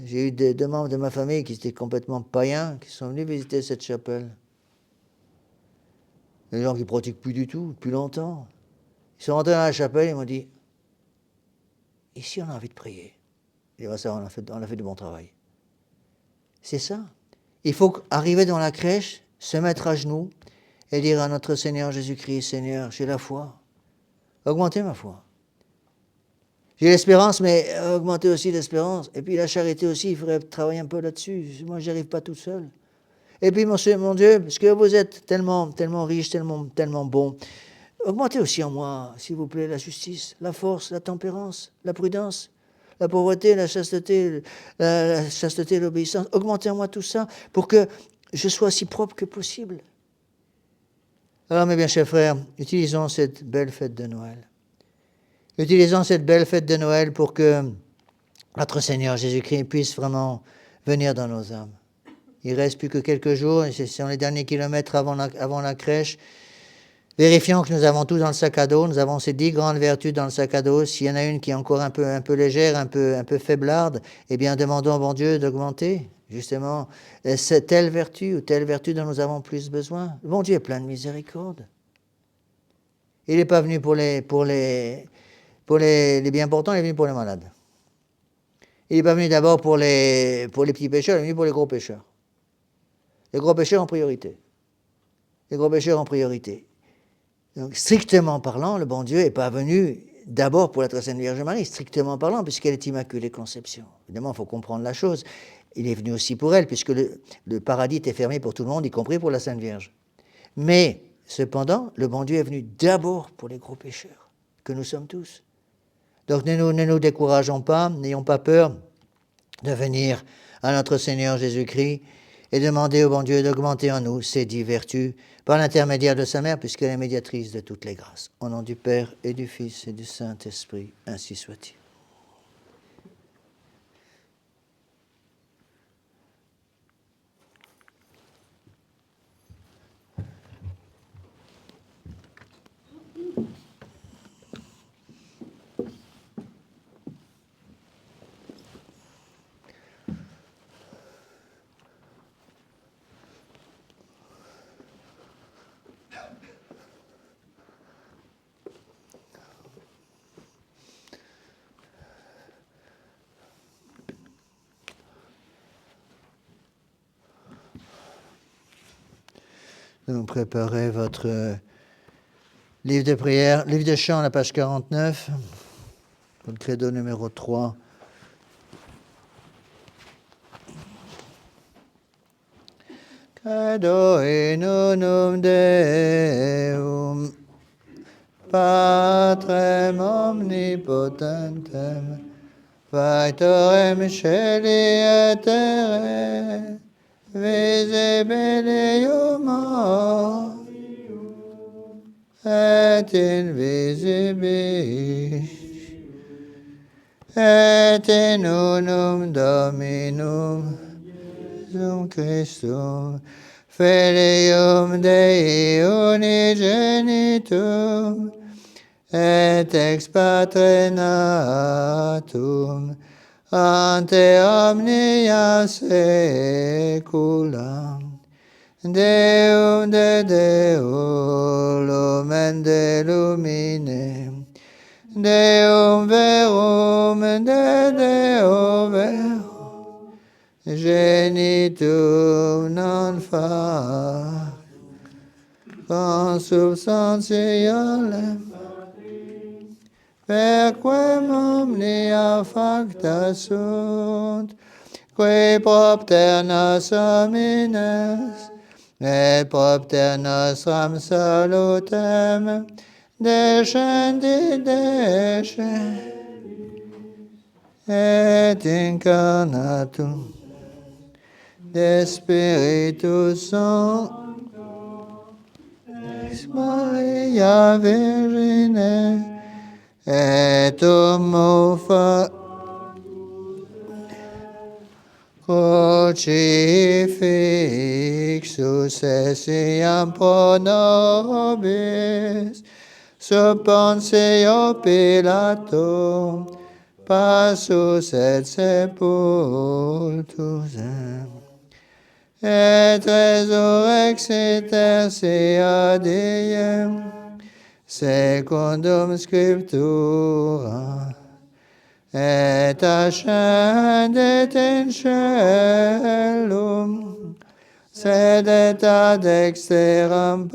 J'ai eu deux membres de ma famille qui étaient complètement païens, qui sont venus visiter cette chapelle. Des gens qui ne pratiquent plus du tout, depuis longtemps. Ils sont rentrés dans la chapelle, ils m'ont dit, ici on a envie de prier. Et bien ça, on a fait du bon travail. C'est ça. Il faut arriver dans la crèche, se mettre à genoux et dire à notre Seigneur Jésus-Christ, Seigneur, j'ai la foi. Augmentez ma foi. J'ai l'espérance, mais augmentez aussi l'espérance. Et puis la charité aussi, il faudrait travailler un peu là-dessus. Moi, je n'y arrive pas tout seul. Et puis, mon Dieu, parce que vous êtes tellement riche, tellement bon, augmentez aussi en moi, s'il vous plaît, la justice, la force, la tempérance, la prudence, la pauvreté, la chasteté, l'obéissance. Augmentez en moi tout ça pour que je sois si propre que possible. Alors, mes bien chers frères, utilisons cette belle fête de Noël. Utilisons cette belle fête de Noël pour que notre Seigneur Jésus-Christ puisse vraiment venir dans nos âmes. Il ne reste plus que quelques jours, et ce sont les derniers kilomètres avant la crèche. Vérifions que nous avons tout dans le sac à dos. Nous avons ces 10 grandes vertus dans le sac à dos. S'il y en a une qui est encore un peu légère, un peu faiblarde, eh bien, demandons au bon Dieu d'augmenter, justement, telle vertu ou telle vertu dont nous avons plus besoin. Le bon Dieu est plein de miséricorde. Il n'est pas venu pour les bien portants, il est venu pour les malades. Il n'est pas venu d'abord pour les petits pécheurs, il est venu pour les gros pécheurs. Les gros pécheurs en priorité. Les gros pécheurs en priorité. Donc, strictement parlant, le bon Dieu n'est pas venu d'abord pour la très sainte Vierge Marie, strictement parlant, puisqu'elle est Immaculée Conception. Évidemment, il faut comprendre la chose. Il est venu aussi pour elle, puisque le paradis était fermé pour tout le monde, y compris pour la Sainte Vierge. Mais, cependant, le bon Dieu est venu d'abord pour les gros pécheurs, que nous sommes tous. Donc, ne nous décourageons pas, n'ayons pas peur de venir à notre Seigneur Jésus-Christ et demander au bon Dieu d'augmenter en nous ces 10 vertus par l'intermédiaire de sa mère, puisqu'elle est médiatrice de toutes les grâces. Au nom du Père et du Fils et du Saint-Esprit, ainsi soit-il. Vous préparez votre livre de prière, livre de chant, la page 49, pour le credo numéro 3. Credo in unum Deum, Patrem omnipotentem, Factorem Celi et Terrae, visibilium et invisibilis, et in unum Dominum Iesum Christum, Filium Dei unigenitum, et ex patre natum, ante omnia saecula. Deum de Deo, lumen de lumine, Deum verum de Deo verum, genitum non fac, consubstantialem, perquem omnia facta sunt, qui propter nos homines, et propter nostram salutem, descendit et incarnatum de Spiritus Sancto, ex Maria Virgine, et homo crucifixus essiam pro nobis, sub Pontio Pilato, passus et sepultus, et resurrexit tertia diem, secundum Scriptura, et ascendit in caelum, sedet ad exteram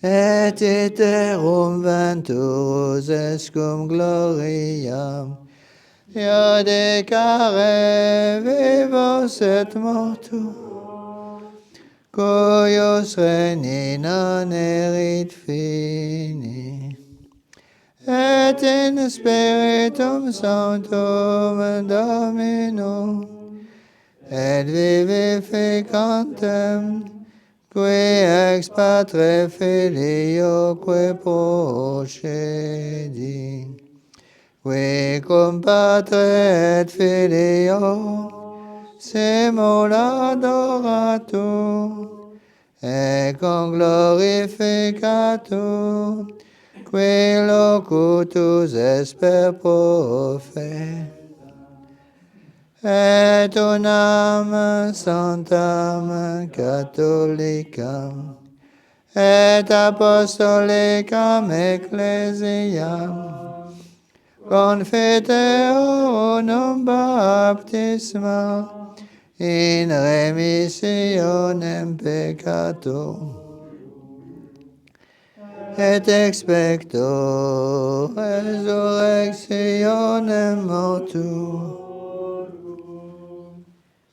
et iterum venturus est cum gloriam, iudicare vivos et mortus, cuius regni non erit fini, et in Spiritum Sanctum Dominum, et vivificantem, qui ex Patre Filioque procedi, qui cum Patre et Filio simula adoratur, et cum glorificatur, qui locutus est per prophet, et unam sanctam catholicam, et apostolicam ecclesiam, confiteor unum baptisma, in remissionem peccatorum, et expecto resurrectionem mortuum,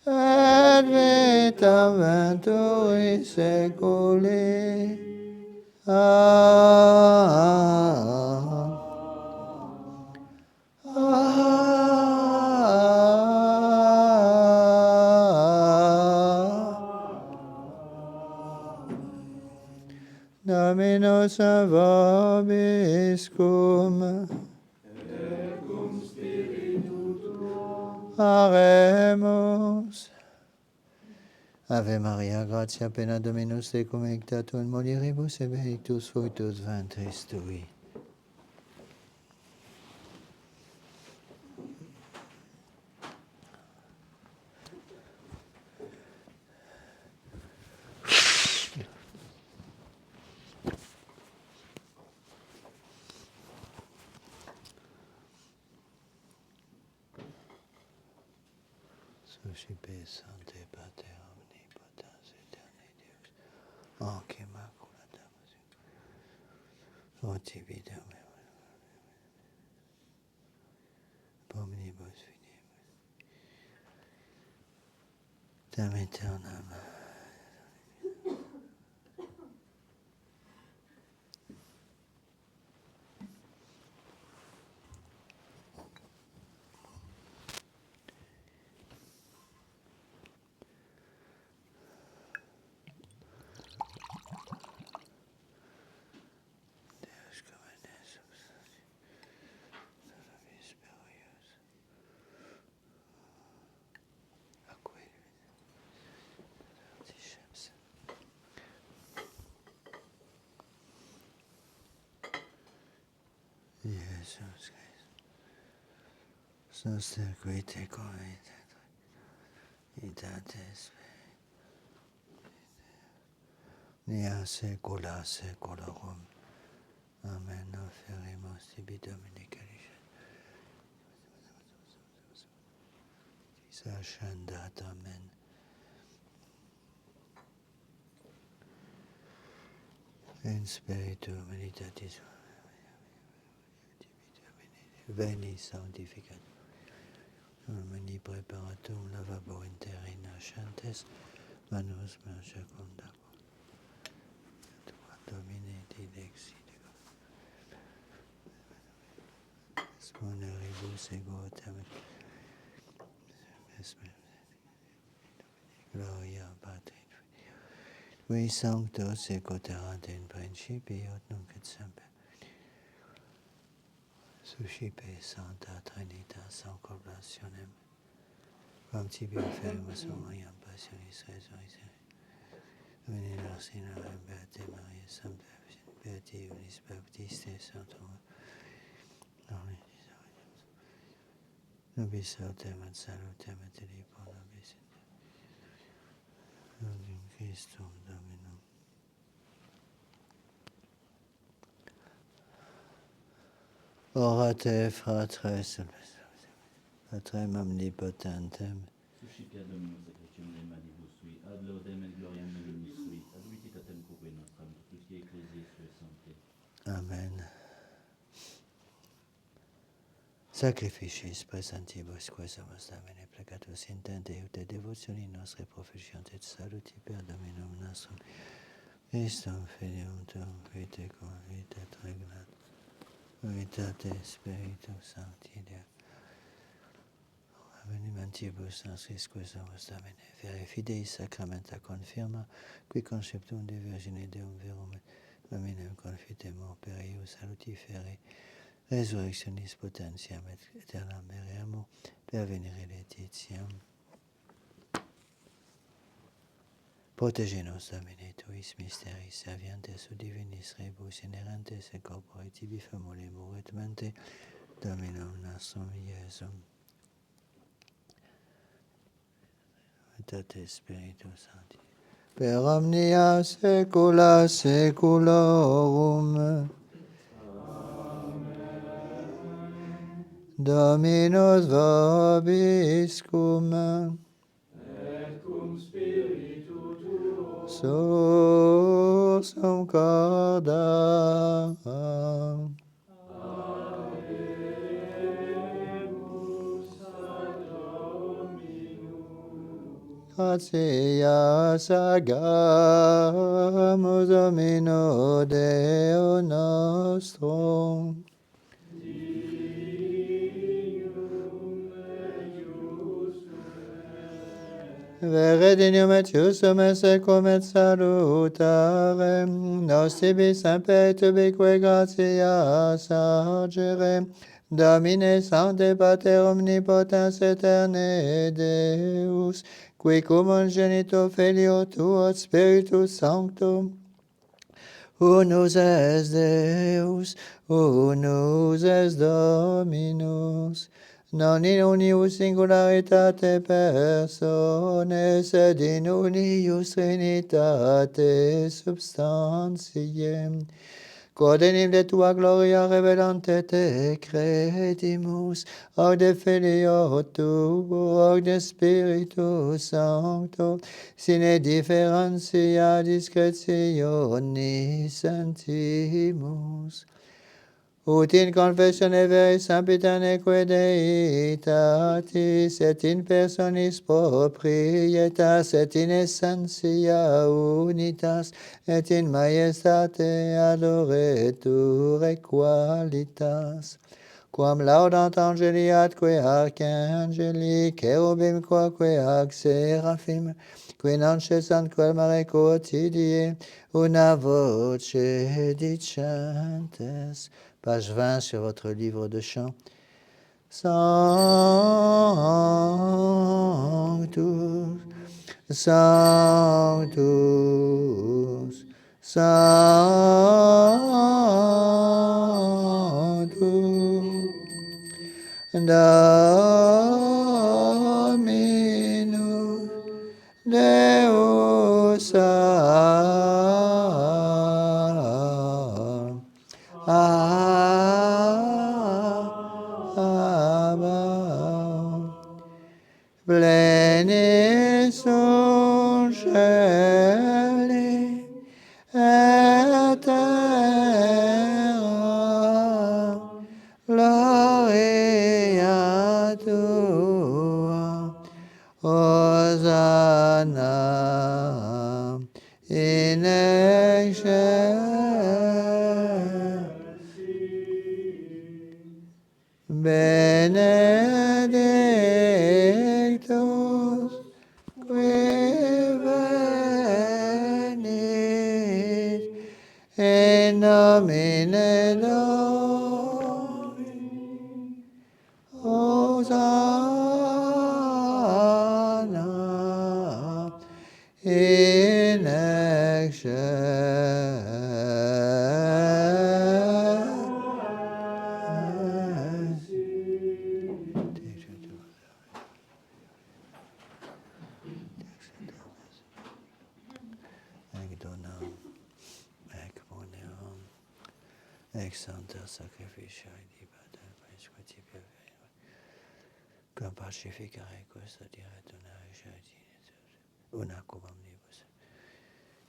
et vitam venturi seculi. Dominus vobiscum, Haremus. Ave Maria, gratia plena Dominus tecum, benedicta in mulieribus et benedictus fructus ventris tui. Suscipe Sancte Pater omnipotens aeterni Deus, hoc immaculatam motivitem omnibus fidemus, tam aeternam. Jesus Christ. Soster qui te convite. Itate spei. Nia secula secularum. Amen. Offerimus tibi Domini Calice. Sascendat. Amen. In spiritu meditatis. Veni sanctificat. Mani preparatum lavabo interina chantes. Manus mea secunda. Domine dilexi. Sponeribus ego temet. Gloria Patri. Qui sanctus sicut erat in principio et nunc et semper. Suscipe Sancta Trinitas sanculationem. Quam tibi offerimus omnium passionis resurrectionis. Domine nos in orem beate Maria Sancta Beati Unis Baptiste Sanctum. Nobis autem et salutem et lipo nobis in Christum Dominum. Orate fratres patrem omnipotentem. Suscipe Dominus Ecclesiam manibus sui, ad laudem et gloriam nominus sui, ad vititatem corpore nostram, tutti ecclesiae sue sancte. Amen. Sacrificis presentibus quesamus Domine plegatus intente ut devotioni nostre professions et saluti per Dominum nostrum, Christum Filium Tuum, vite convite et regnat, Veritate Spiritus Sancti Deo. Avenimentibus nostris quesamus Domine, vere fidei sacramenta confirma, qui conceptum de Virgine Deum verum, Dominem confitemur per eius salutifere, resurrectionis potentiam et aeternam meriamo, per venire laetitiam. Protege nos, Domine, tuis mysteris servientes ut divinis rebus inerentes et corpore tibi famulemur et mente, Dominum nostrum Iesum. Veritate Spiritus Sancti. Per omnia saecula saeculorum. Dominus vobiscum. Et cum spiritu tuo. Sursum corda. Gratias agamus Domino Deo nostrum. Vere dignum et justum et secum et salutarem, nos tibi semper et ubique gratias argere, Domine Sancte Pater omnipotens aeterne Deus, qui cum ungenito Filio Tuo et Spiritus Sanctum, unus es Deus, unus es Dominus, non in unius singularitate personae, sed in unius Trinitate substantiae, quod enim de tua gloria revelante te credimus, hoc de Filio tuo, hoc de Spiritus Sancto, sine differentia discretionis sentimus. Ut in confessione veri sempiternque Deitatis, et in personis proprietas, et in essentia unitas, et in majestate adoretur qualitas. Quam laudant angeli atque archangeli, cherubim quoque ac seraphim, qui non cessant quel quotidie, una voce dicentes. Page 20 sur votre livre de chant. Sanctus, Sanctus, Sanctus, Dominus Deus Pleni songeli et terra gloria tua, Hosanna in excelsis, benedictus qui venit in nomine Domini, Hosanna in excelsis. Ec donam, ec boneum, ec sancta sacrificia dibatem prescriptio quam pacificare questa direttonare jardinitus, una cum omnibus,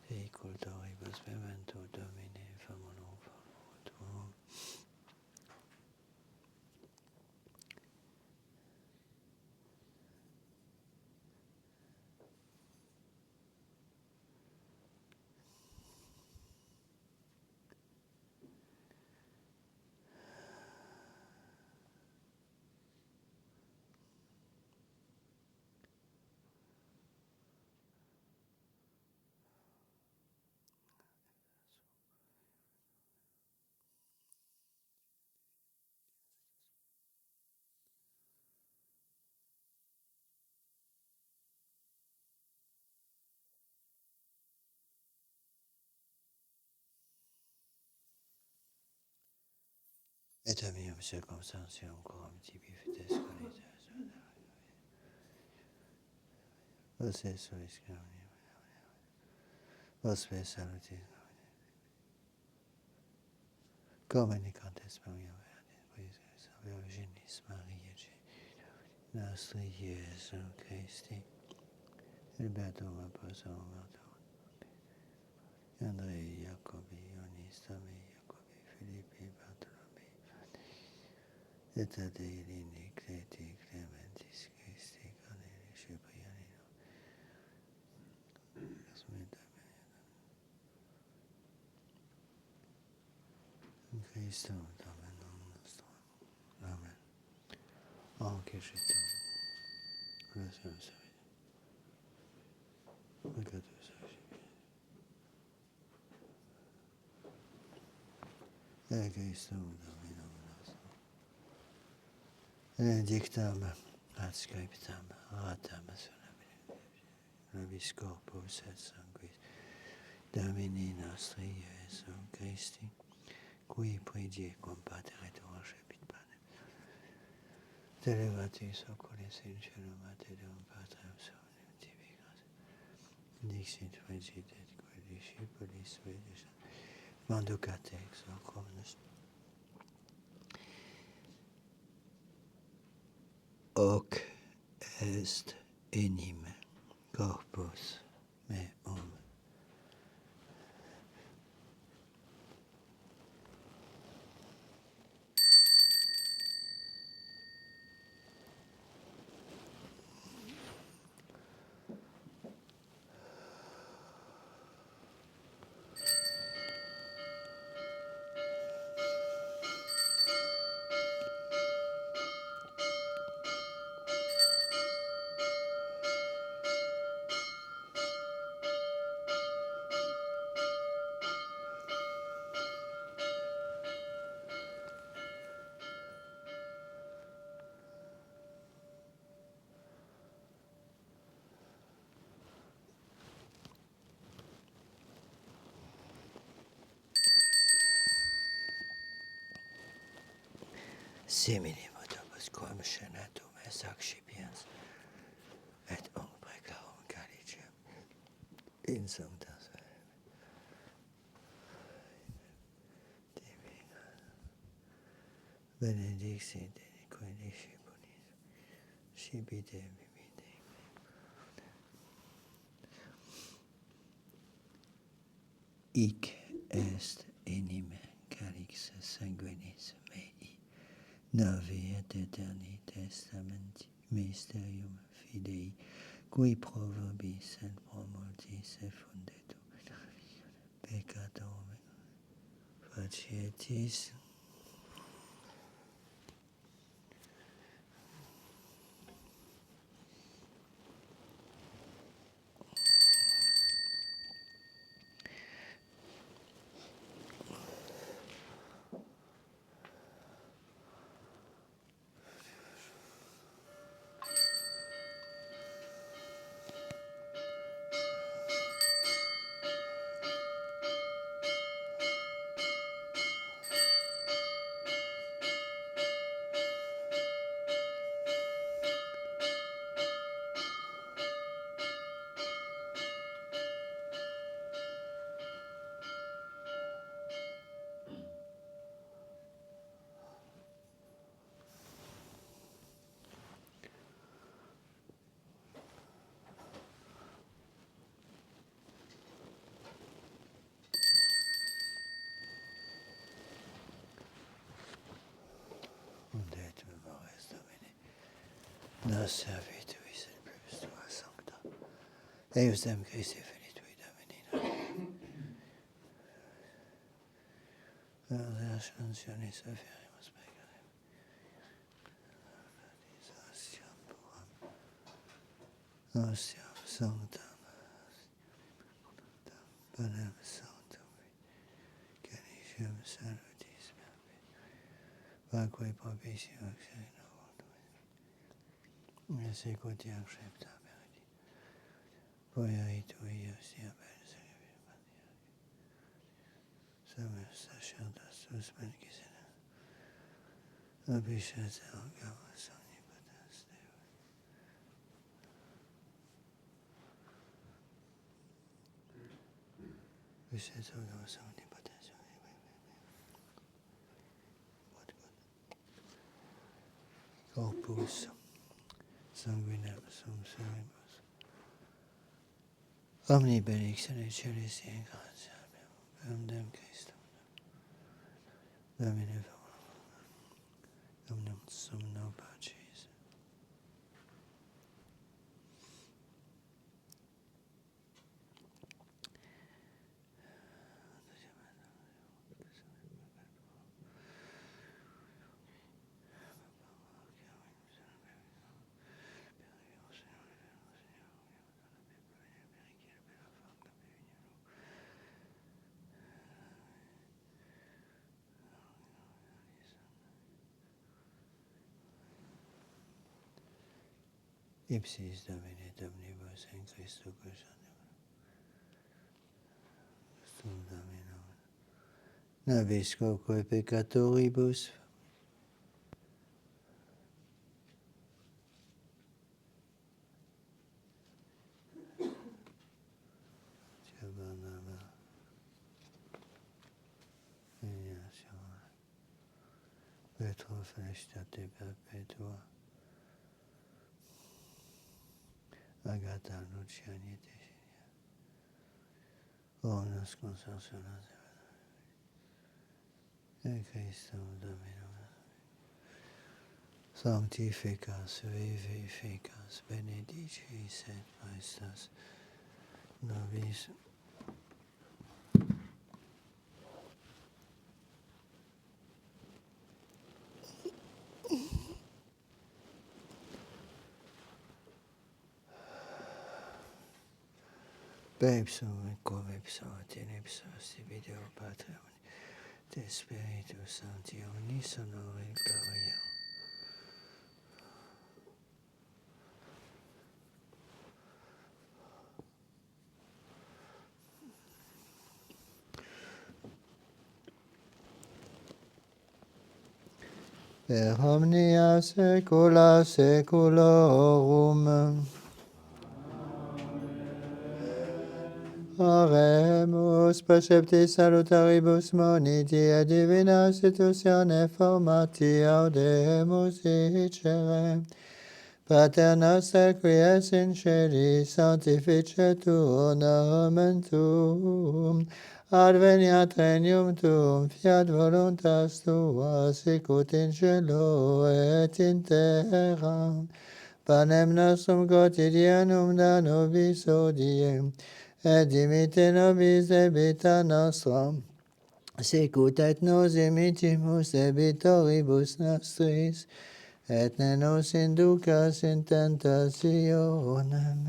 ei cultoribus memento Domine famono tuum. Et amium circumstantium quorum tibi fides conitas, vos esois gravium, vos ve salutis, communicantes mea verdis, Virginis Mariae, nostri Iesu Christi, Libertum apostolum autor, Andrei Jacobi, Ionis Tomi, Jacobi, Philippi, Bartolomei, et Adelini, Cleti, Clementis, Christi, Corneli, Ciprianino, Christo, Dominum nostrum. Amen. Anche Cristo, grazie a Ecce Christo, Dominum nostrum. Benedictam ad scriptam ratam nobis corpus et sanguis Domini nostri Iesu Christi, qui predie quam pater et worshipit panem. Televatis oculis in celum ad Deum Patrem suum tibi gratia. Dixit fregit et quae discipulis suis manducate ex hoc omnes. Hoc est enim corpus meum. Simili modo quam Shenatum Esakshippians et Umbreclaum Galicium in Sanctas Divina Benedicti Denique Discipulis Scibite Vivite Hic est inime calix sanguinis mei navi et aeterni testamenti mysterium fidei qui pro vobis et pro multis effundetur peccatorum facietis et memoris Domini nos servituis et plebis tua sancta eius dem Christi finitui Domini ascensionis afferimus peccatem disasiam puram ostiam sanctam panem sanctum canisium salutis Vaque propicio exerino votum et secuti accepta meriti Poiaritui sia ben Samus sacerdas tus benedicere Abishes gamas omnipotens Deus Abishes gamas omnipotens Corpus sanguinem sum seribus Omni benedictione celis et gratia per dem Christum Domine Dominum sum pacis Ipsis Domine Dominibus in Christo Cruciatum Sum Dominum Nabiscoque peccatoribus Ciabanaba Petro felicitate perpetua Agata Luciani Tesilia Omnes consortionas et Christum Dominum Sanctificas vivificas benedicis et maestas nobis Pepsum et covipsum et inipsum video Patrum de Spiritus Sancti unisono in gloria. per omnia saecula saeculorum. Oremus precepti salutaribus moniti et divina institutione formati audemus dicere. Pater noster qui es in celis, sanctificetur nomen tuum, adveniat regnum tuum, fiat voluntas tua, sicut in cielo et in terra. Panem nostrum quotidianum da nobis hodie, et dimitte nobis debita nostra, sicut et nos dimittimus debitoribus nostris, et ne nos inducas in tentationem.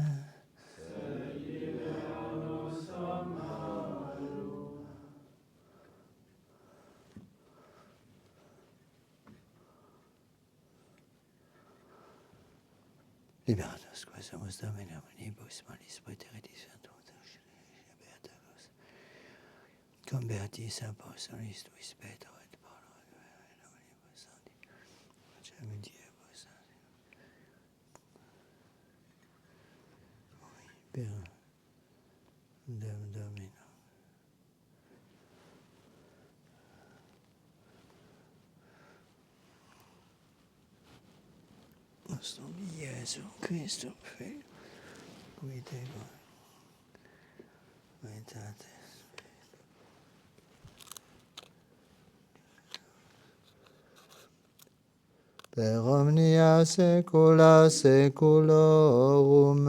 Liberatus quaesamus Domine omnibus malis praeteridis sanctus, beatus, cum beatis apostolis tuis Petro et Paulo, et omnibus sancti, pacem Diebus, per Deum Domino. Nostrum Iesu Christum Figlio, qui Deo, Veritate. Per omnia saecula saeculorum.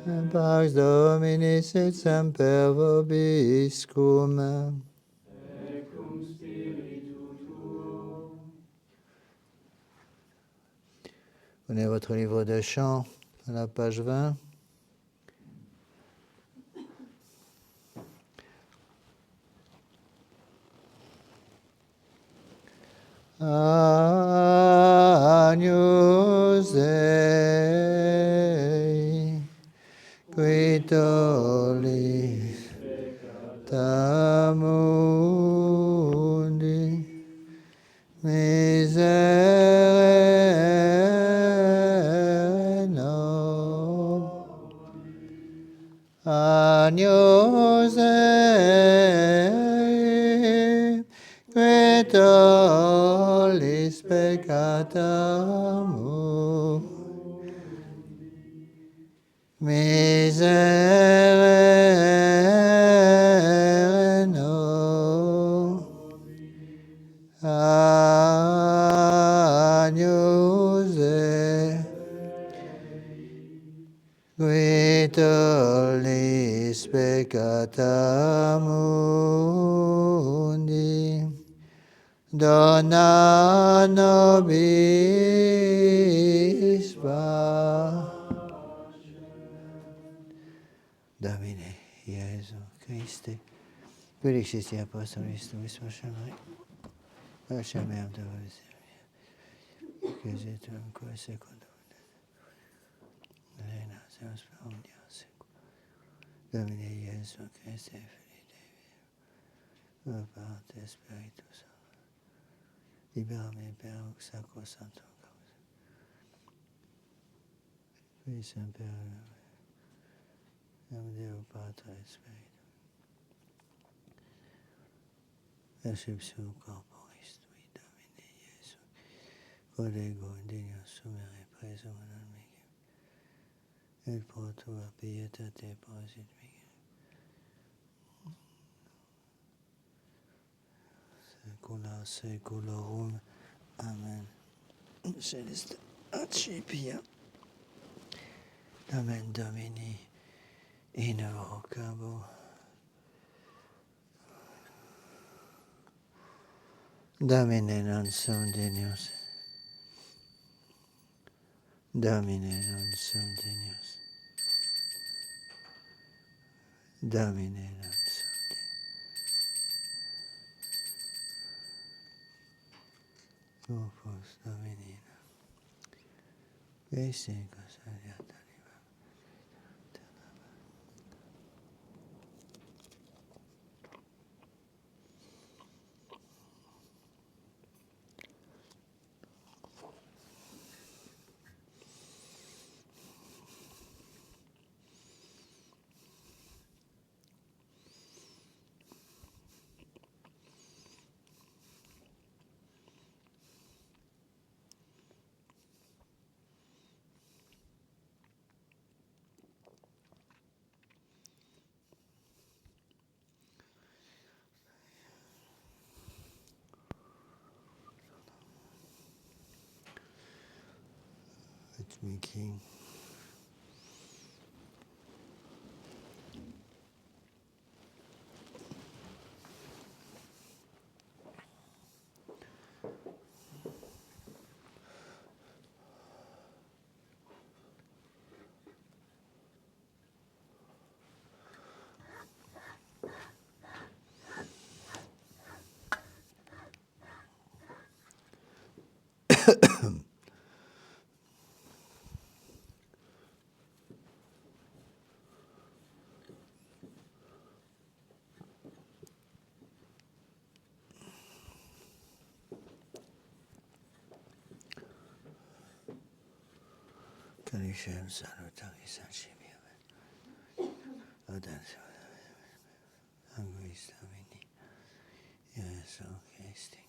Amen. Pax Domini sit semper vobiscum. Et cum spiritu tuo. Prenez votre livre de chant à la page 20. Agnus Dei, qui tollis peccata mundi, miserere nobis. Agnus Dei, qui tollis peccata mundi, miserere nobis. Agnus Dei, qui tollis peccata mundi, dona nobis pacem. Domine Iesu Christe, felixis apostolis tuis voscerai, pacem meam de vos, quesitum quo secundum, reina seus per omnia secula. Domine Iesu Christe, Filii Dei, Pate Spiritus Sanctus, libera me per hoc sacrosanctum causam, qui semper Deo Patre et Spiritus, receptio corporis tui, Domine Iesu, collego indignus sumere presum non mecum, et pro tua pietate prosit mecum. Saecula saeculorum. Amen. Celeste accipia. Amen Domini in vocabo. Domine non sum denius. Domine non sum denius. Domine non sum denius. Opus Dominina. Quae consoliata liber. Mickey. Kalisham Sarvatari Sanshimi. Odanso. Anguistamini. Yes, okay, sting.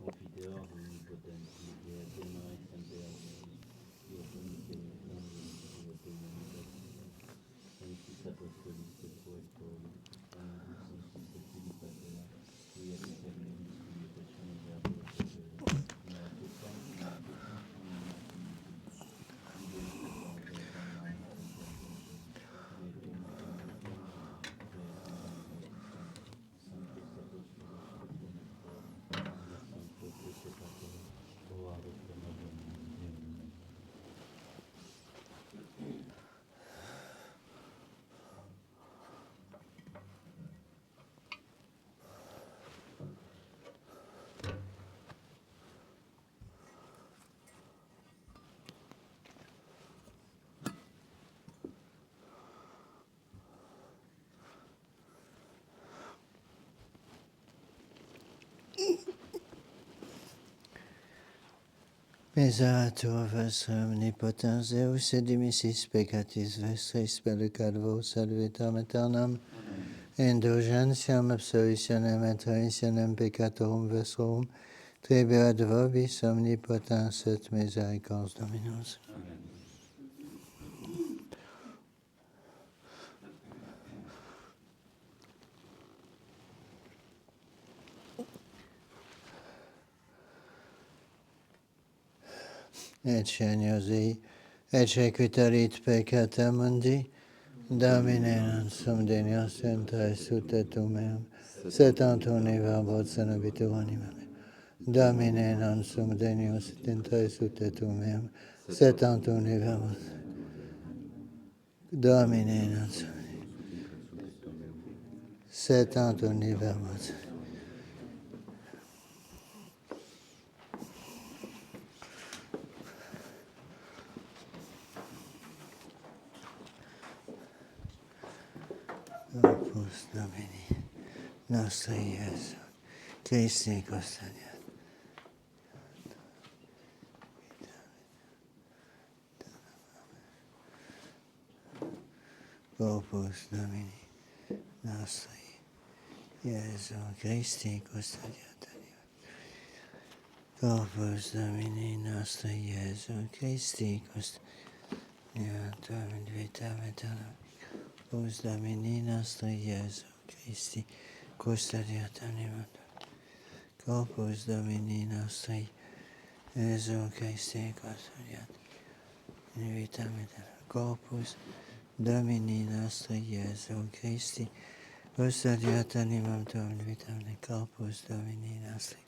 Confideur omnipotenti, et témoin Saint-Père, et communiquer Sanctis Apostolis Proectori, Sanctis Septimi Patera, qui applicabilis communication verbo Besatur vostre omnipotens Deus et dimissis peccatis vestris per le calvo salvetam aeternam, indulgentiam absolutionem et remissionem peccatorum vestrorum, tribuat vobis omnipotens et misericords Dominus. Et geniosi, et sequitarit peccata mundi, Domine non sum denios entrae sute tum meum, sed antoni verbot sanabitur anima mea. Domine non sum denios entrae sute tum meum, sed antoni verbot. Domine non sum, sed antoni verbot. Opus Domini, nostri Iesu, Christi custodiat. Opus Domini, nostri Iesu, Christi custodiat. Opus Domini, nostri Iesu, Christi custodiat in vitam aeternam. Opus Domini, nostri Iesu, Christi custodiat animam. Opus Domini, nostri Iesu, Christi custodiat in vitam aeternam. Corpus Domini, nostri Iesu, Christi custodiat animam tuam in vitam aeternam. Corpus Domini, nostri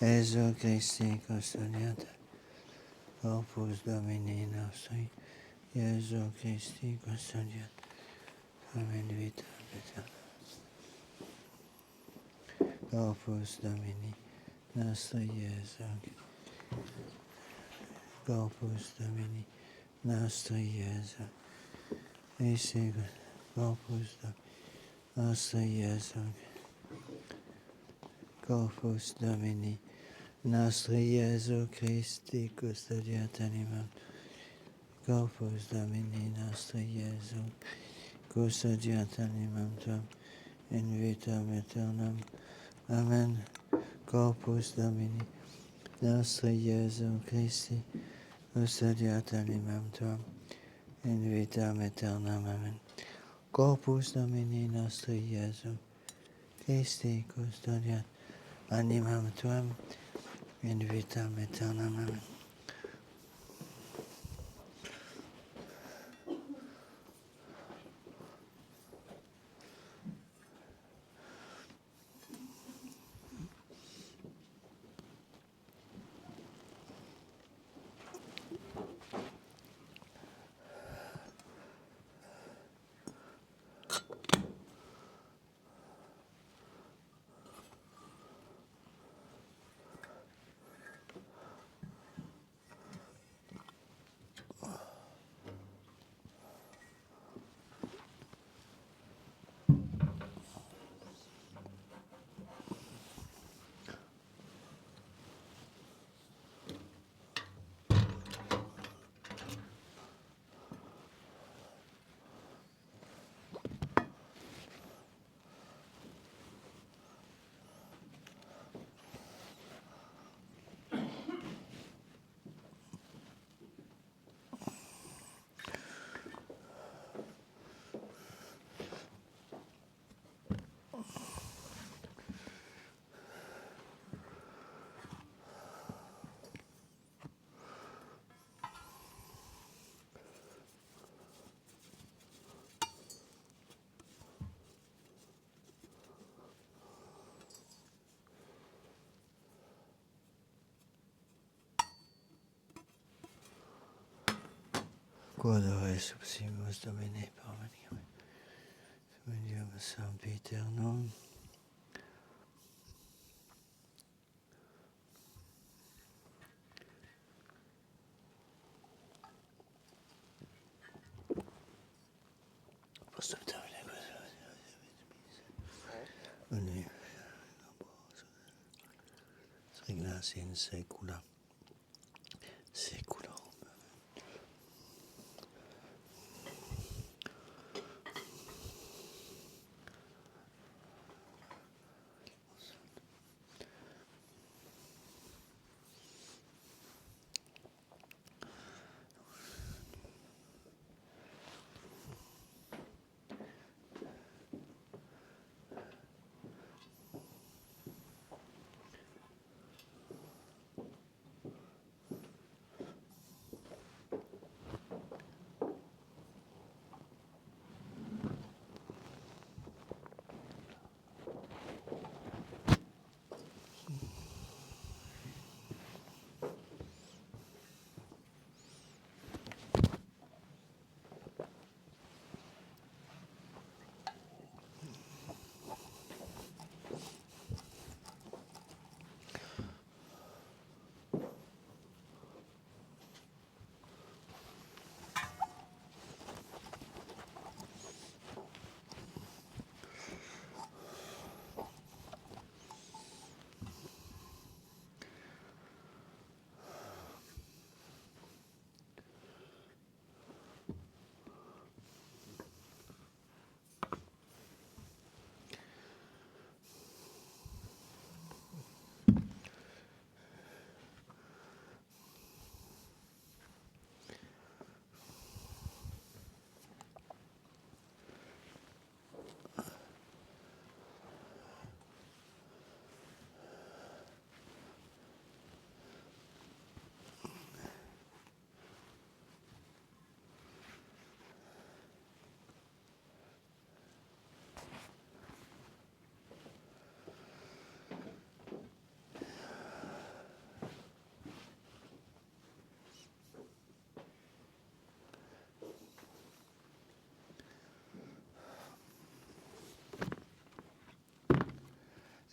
Iesu Christi custodiat. Opus Domini nostri, Iesu Christi custodiat. Amen vitam aeternam. Opus Domini nostri, Iesu. Opus Domini nostri, Iesu. Christi, Opus Domini nostri, Iesu. Corpus Domini nostri, Iesu Christi custodiat animam. Corpus Domini nostri, Iesu custodiat animam tuam in vitam aeternam. Amen. Corpus Domini nostri Gesù Christi, custodiat animam tuam, in vitam aeternam. Amen. Corpus Domini nostri Gesù Christi, custodiat animam tuam, in vitam aeternam. Amen. Quodore subsimus Domine Domini, Dominium Sempiternum. Regnas in saecula saeculorum.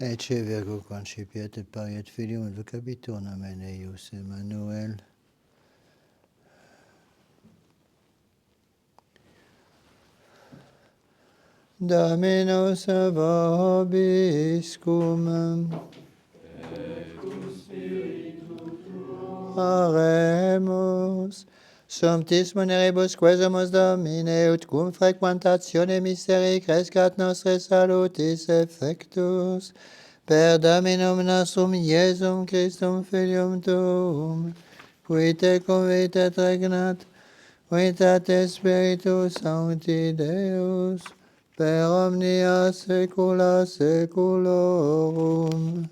Ecce Virgo concipiet et pariet filium et vocabitur nomen eius Emmanuel. Dominus vobiscum. Oremus. Sumptis muneribus quesumus Domine, ut cum frequentatione mysteri crescat nostre salutis effectus, per Dominum nostrum Iesum Christum Filium Tuum, qui te convit et regnat, Vitate Spiritus Sancti Deus, per omnia saecula saeculorum.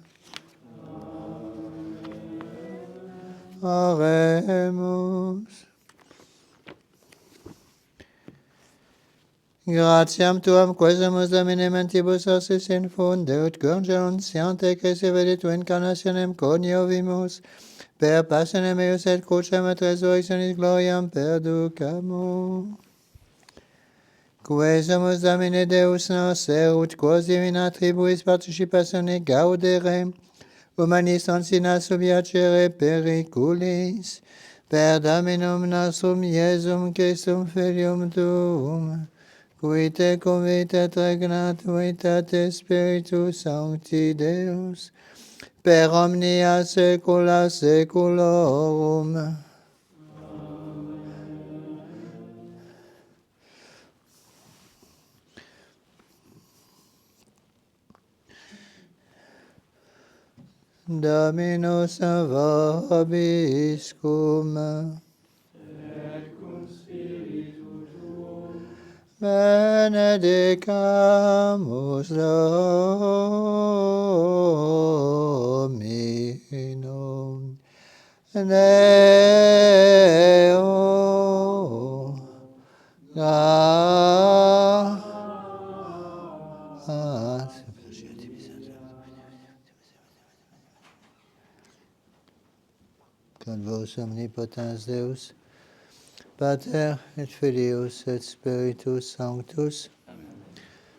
Oremus. Gratiam tuam quesumus Domine mentibus ossis in funde, ut congelum sciente crescere tu incarnationem coniovimus, per passionem eius et crucem et resurrectionis gloriam perducamus. Quesumus Domine Deus noster, ut quos divina tribuis participatione gaudere, humanis ancina subiacere periculis, per Dominum nostrum Iesum Christum Filium Tuum, qui te convit et regnat Vitate Spiritus Sancti Deus, per omnia saecula saeculorum. Dominus vobiscum. Et cum spiritu tuo, Benedicamus Dominum. Deo. Con vos omnipotens Deus, Pater et Filius et Spiritus Sanctus,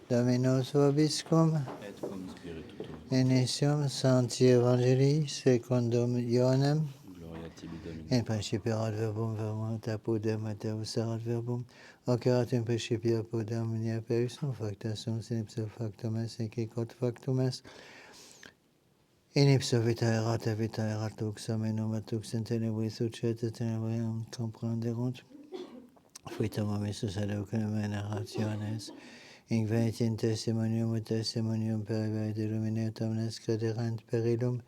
Dominus vobiscum, Et cum spiritu tuo. initium Sancti Evangelii secundum Ioannem, Gloria tibi Domine. in principio ad verbum, verbum et apudem, et Deus erat verbum, hoc erat in principio apudem, omnia per sum facta sum, in ipso factum est, et hic ut factum est, in ipso vita erat lux hominum, et lux in tenebris ucet, et tenebrium comprenderunt, fuitum omissus ad eucum generationes, invenit in testimonium et testimonium per vere illumine, et omnes crederant per illum,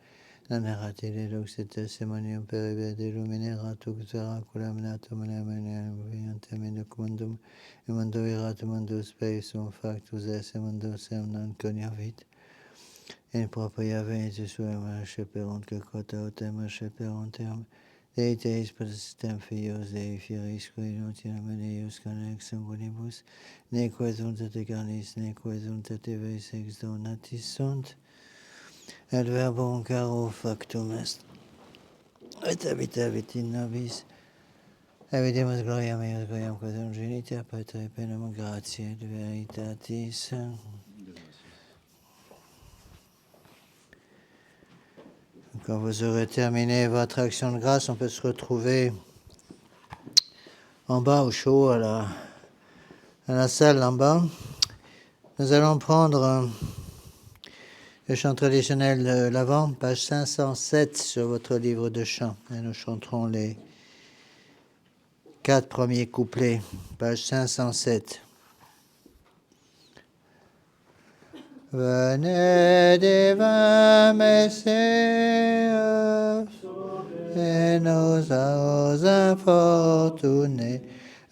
non erat ille lux et testimonium per vere illumine, erat lux oraculum natum viantem in hoc mundum, in mundo erat mundus per sum factus esse mundus sem non coniovit, in propria venit suum asceperunt que quota autem asceperunt eam, Dei teis persistem fios Dei fieris qui inutilam eius connexum bonibus, neque sunt et eganis, neque sunt et eves ex donatis sunt, et verbum caro factum est, et habitavit in nobis, et videmus gloriam eius, gloriam quod ungenitia Patri plenum gratiae et veritatis. Quand vous aurez terminé votre action de grâce, on peut se retrouver en bas au chaud à la salle en bas. Nous allons prendre le chant traditionnel de l'Avent, page 507 sur votre livre de chants. Et nous chanterons les 4 premiers couplets, page 507. Venez divin Messie, et nos infortunés,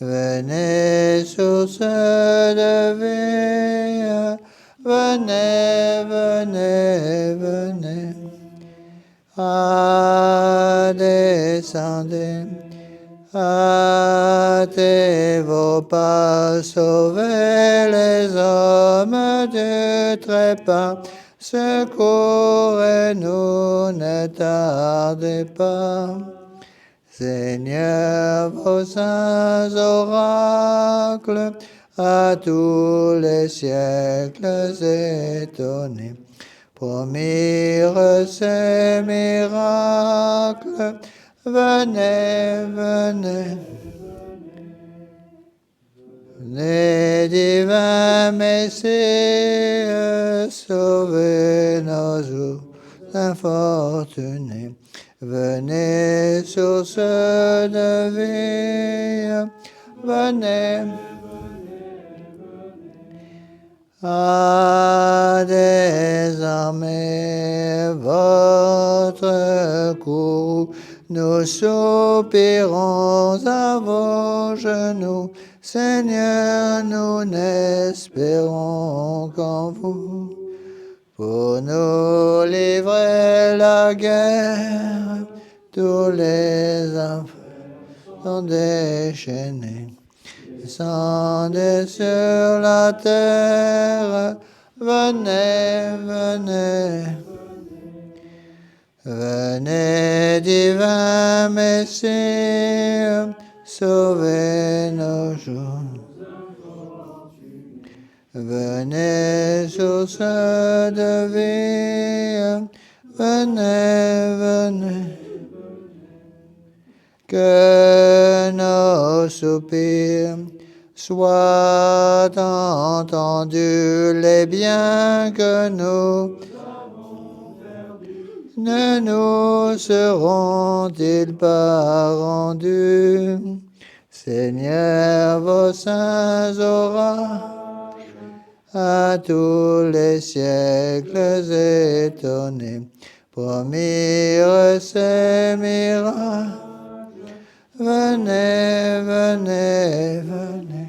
venez source de vie, venez, venez, venez, descendez, hâtez vos pas, sauvez les hommes du trépas, secourez-nous, ne tardez pas. Seigneur, vos saints oracles, à tous les siècles étonnés, promirent ces miracles, venez, venez. Venez, divin Messie, sauvez nos jours infortunés. Venez, source de vie, venez. à désormais votre courroux. Nous soupirons à vos genoux, Seigneur, nous n'espérons qu'en vous. Pour nous livrer la guerre, tous les enfants sont déchaînés. Descendez sur la terre, venez, venez. Venez, divin Messie, sauvez nos jours. Venez, source de vie, venez, venez. Que nos soupirs soient entendus, les biens que nous ne nous seront-ils pas rendus? Seigneur, vos saints orages, à tous les siècles étonnés, promirent ces miracles. Venez, venez, venez,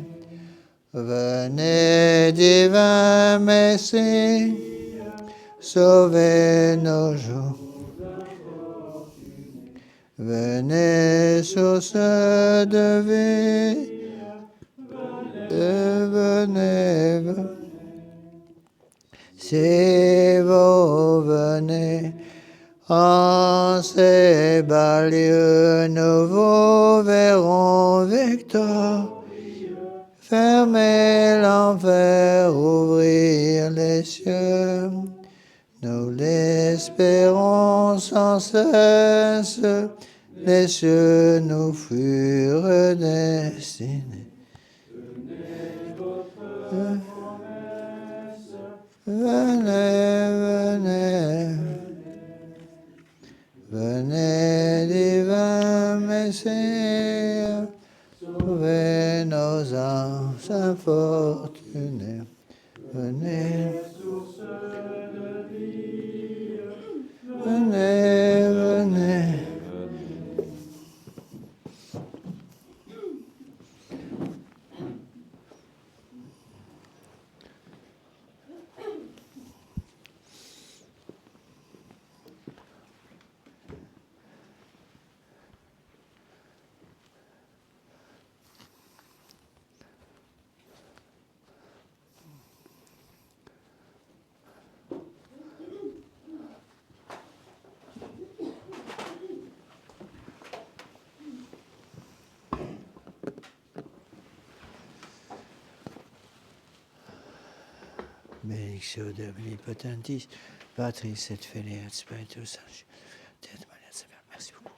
venez, divin Messie, sauvez nos jours. Venez, source de vie, venez, venez. Si vous venez, en ces bas lieux, nous vous verrons victorieux. Fermer l'enfer, ouvrir les cieux. Nous l'espérons sans cesse, les cieux nous furent destinés. Venez, venez. Venez, divin Messie, sauvez nos âmes infortunées. Venez, venez, venez. Benedictio Dei Omnipotentis, Patris et Filii et Spiritus Sancti. Merci beaucoup.